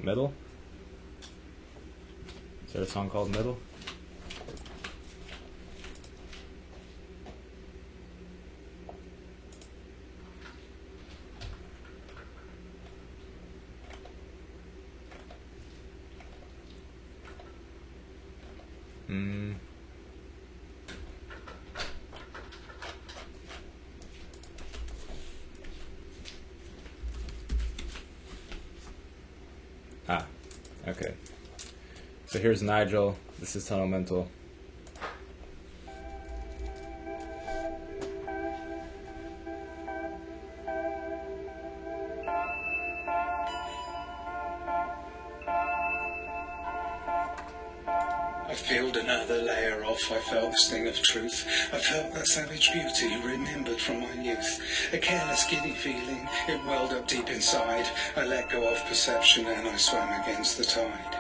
Middle? Is there a song called Middle? Okay. So here's Nigel. This is Tunnel Mental. I peeled another layer off, I felt the sting of truth. I felt that savage beauty remembered from my youth. A careless, giddy feeling, it welled up deep inside. I let go of perception and I swam against the tide.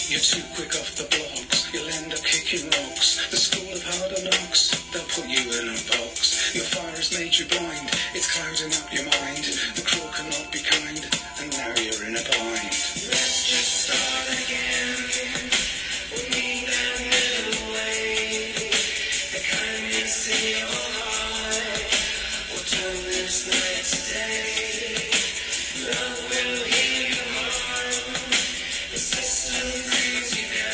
You're too quick off the blocks, you'll end up kicking rocks. The school of harder knocks, they'll put you in a box. Your fire has made you blind, it's clouding up your mind. The cruel cannot be kind, and now you're in a bind. Let's just start again. We need that middle way. The kindness in your heart will turn this night to day. Love will heal your heart. The system brings you down.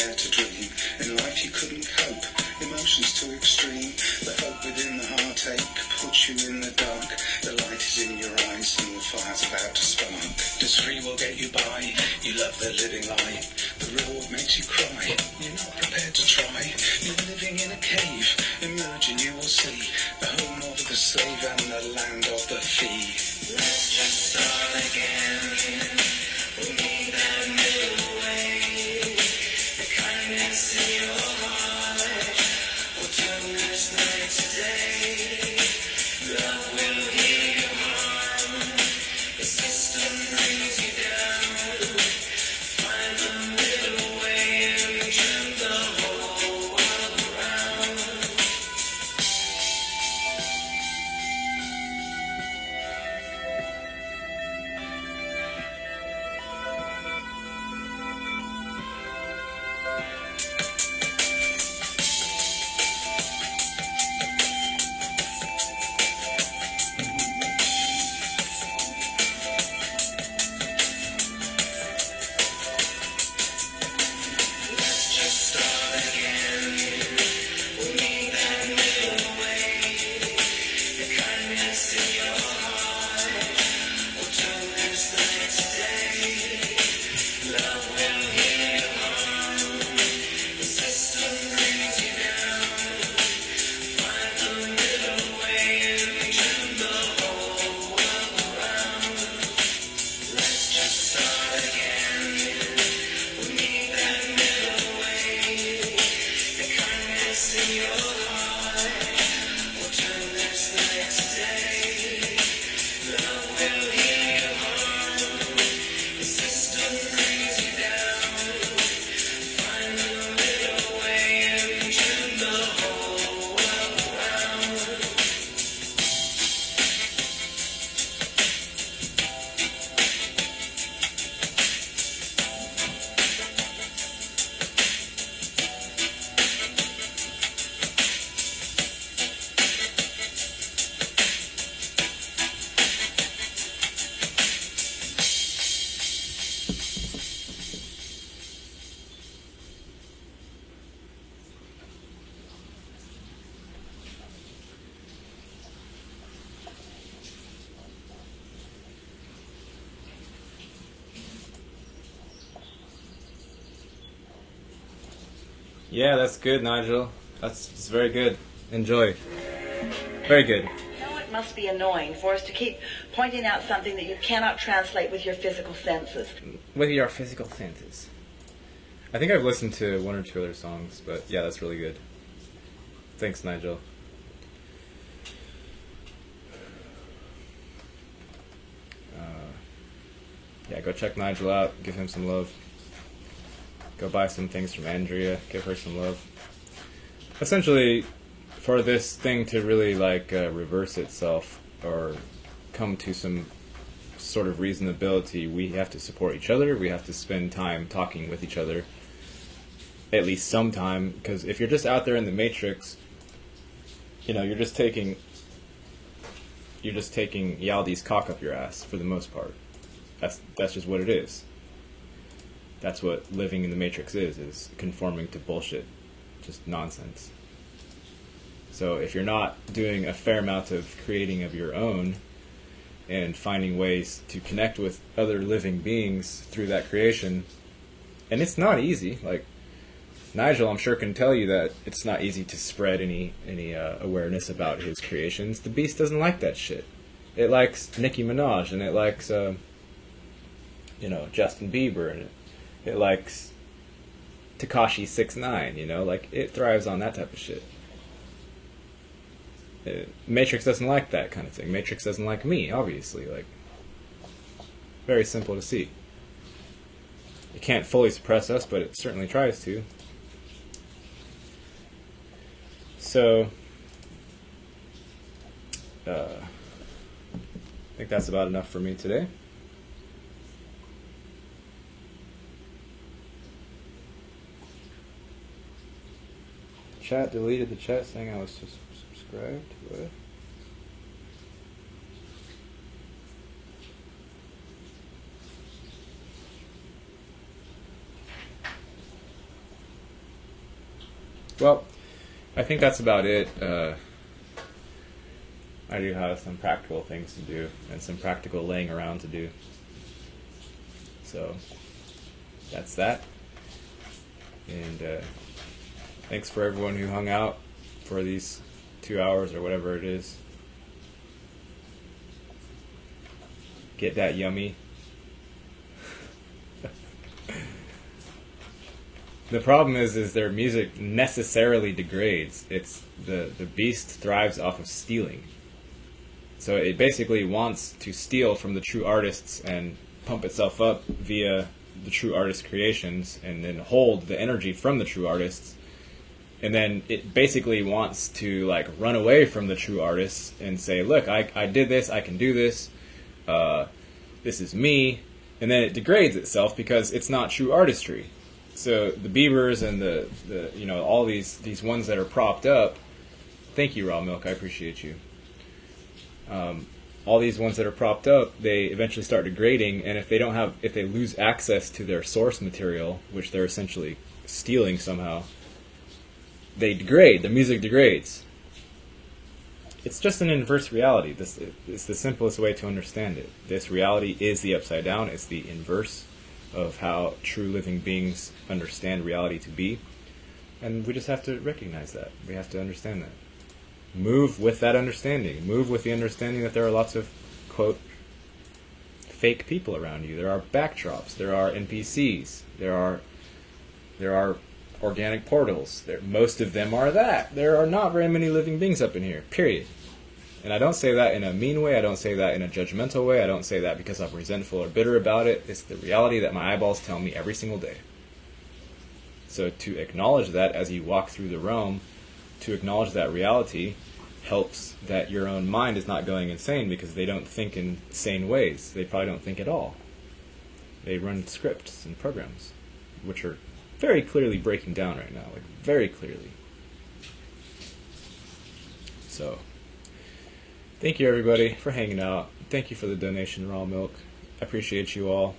dare to dream. In life you couldn't cope, emotions too extreme. The hope within the heartache puts you in the dark. The light is in your eyes and the fire's about to spark. Does free will get you by? You love the living lie. The reward makes you cry. You're not prepared to try. You're living in a cave. Emerge and you will see the home of the slave and the land of the free. Let's just start again. We need that middle way. The kindness in your heart will turn this night today. Love will heal your harm. The system brings you down. Find the middle way and turn the whole world around. Let's just start again. We need that middle way. The kindness in your heart will turn this night today. Love will heal your harm. The system brings you down. Find the middle way and turn the whole world around. Let's just start again. We need that middle way. The kindness in your heart will turn this night today. Love will heal your harm. The system brings you down. Find the middle way and turn the whole world around. Yeah, that's good, Nigel. It's very good. Enjoy. Very good. You know, it must be annoying for us to keep pointing out something that you cannot translate with your physical senses. With your physical senses. I think I've listened to one or two other songs, but yeah, that's really good. Thanks, Nigel. Yeah, go check Nigel out. Give him some love. Go buy some things from Andrea. Give her some love. Essentially, for this thing to really reverse itself or come to some sort of reasonability, we have to support each other. We have to spend time talking with each other, at least some time. Because if you're just out there in the matrix, you know, you're just taking Yaldi's cock up your ass for the most part. That's just what it is. That's what living in the matrix is conforming to bullshit. Just nonsense. So if you're not doing a fair amount of creating of your own and finding ways to connect with other living beings through that creation, and it's not easy. Like Nigel, I'm sure, can tell you that it's not easy to spread any awareness about his creations. The Beast doesn't like that shit. It likes Nicki Minaj, and it likes Justin Bieber, and it likes Tekashi 6ix9ine, it thrives on that type of shit. Matrix doesn't like that kind of thing. Matrix doesn't like me, obviously. Very simple to see. It can't fully suppress us, but it certainly tries to. So, I think that's about enough for me today. Chat deleted the chat saying I was subscribed. What? Well, I think that's about it. I do have some practical things to do and some practical laying around to do. So that's that. And thanks for everyone who hung out for these 2 hours or whatever it is. Get that yummy. The problem is their music necessarily degrades. It's the beast thrives off of stealing. So it basically wants to steal from the true artists and pump itself up via the true artist creations, and then hold the energy from the true artists. And then it basically wants to like run away from the true artists and say, look, I did this, I can do this, this is me. And then it degrades itself because it's not true artistry. So the Biebers and the you know, all these ones that are propped up, thank you, Raw Milk, I appreciate you. All these ones that are propped up, they eventually start degrading, and if they lose access to their source material, which they're essentially stealing somehow, they degrade. The music degrades. It's just an inverse reality. This is the simplest way to understand it. This reality is the upside down. It's the inverse of how true living beings understand reality to be. And we just have to recognize that. We have to understand that. Move with that understanding. Move with the understanding that there are lots of, quote, fake people around you. There are backdrops. There are NPCs. There are organic portals. Most of them are that. There are not very many living beings up in here, period. And I don't say that in a mean way. I don't say that in a judgmental way. I don't say that because I'm resentful or bitter about it. It's the reality that my eyeballs tell me every single day. So to acknowledge that as you walk through the realm, to acknowledge that reality helps that your own mind is not going insane, because they don't think in sane ways. They probably don't think at all. They run scripts and programs, which are very clearly breaking down right now, like very clearly. So, thank you everybody for hanging out. Thank you for the donation, Raw Milk. I appreciate you all.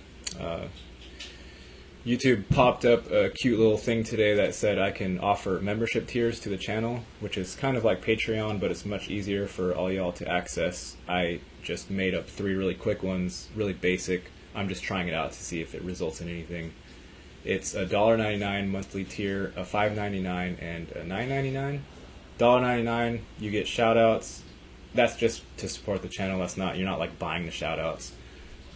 YouTube popped up a cute little thing today that said I can offer membership tiers to the channel, which is kind of like Patreon, but it's much easier for all y'all to access. I just made up 3 really quick ones, really basic. I'm just trying it out to see if it results in anything. It's a $1.99 monthly tier, a $5.99, and a $9.99. $1.99, you get shoutouts. That's just to support the channel. That's not, you're not like buying the shoutouts.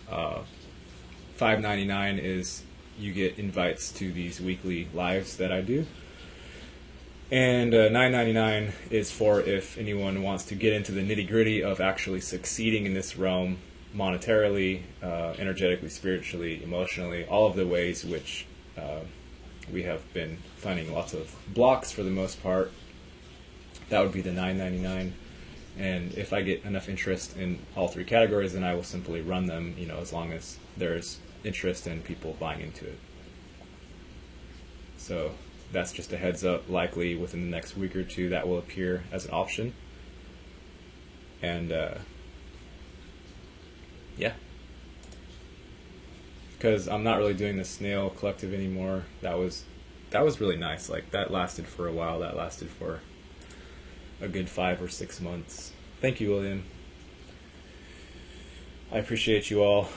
$5.99 is you get invites to these weekly lives that I do. And $9.99 is for if anyone wants to get into the nitty-gritty of actually succeeding in this realm monetarily, energetically, spiritually, emotionally, all of the ways which we have been finding lots of blocks for the most part. That would be the $9.99. And if I get enough interest in all 3 categories, then I will simply run them, you know, as long as there's interest in people buying into it. So that's just a heads up. Likely within the next week or 2 that will appear as an option. And yeah, because I'm not really doing the Snail Collective anymore. That was really nice. Like, that lasted for a while. That lasted for a good 5 or 6 months. Thank you, William. I appreciate you all.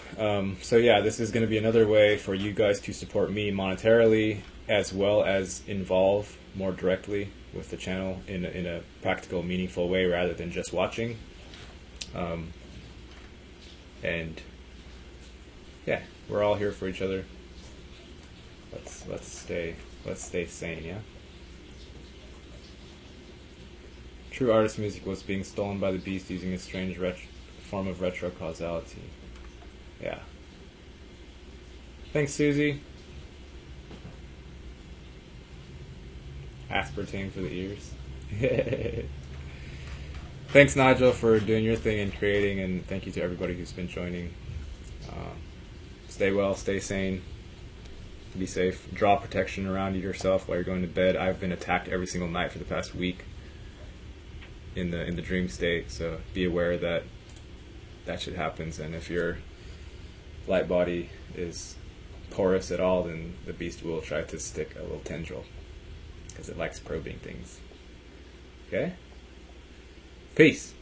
So yeah, this is going to be another way for you guys to support me monetarily, as well as involve more directly with the channel in a practical, meaningful way, rather than just watching. And yeah, we're all here for each other. Let's stay sane, yeah. True artist music was being stolen by the beast using a strange form of retro causality. Yeah. Thanks, Susie. Aspartame for the ears. Thanks, Nigel, for doing your thing and creating, and thank you to everybody who's been joining. Stay well, stay sane, be safe. Draw protection around you yourself while you're going to bed. I've been attacked every single night for the past week in the dream state, so be aware that shit happens, and if your light body is porous at all, then the beast will try to stick a little tendril. because it likes probing things. Okay? Peace.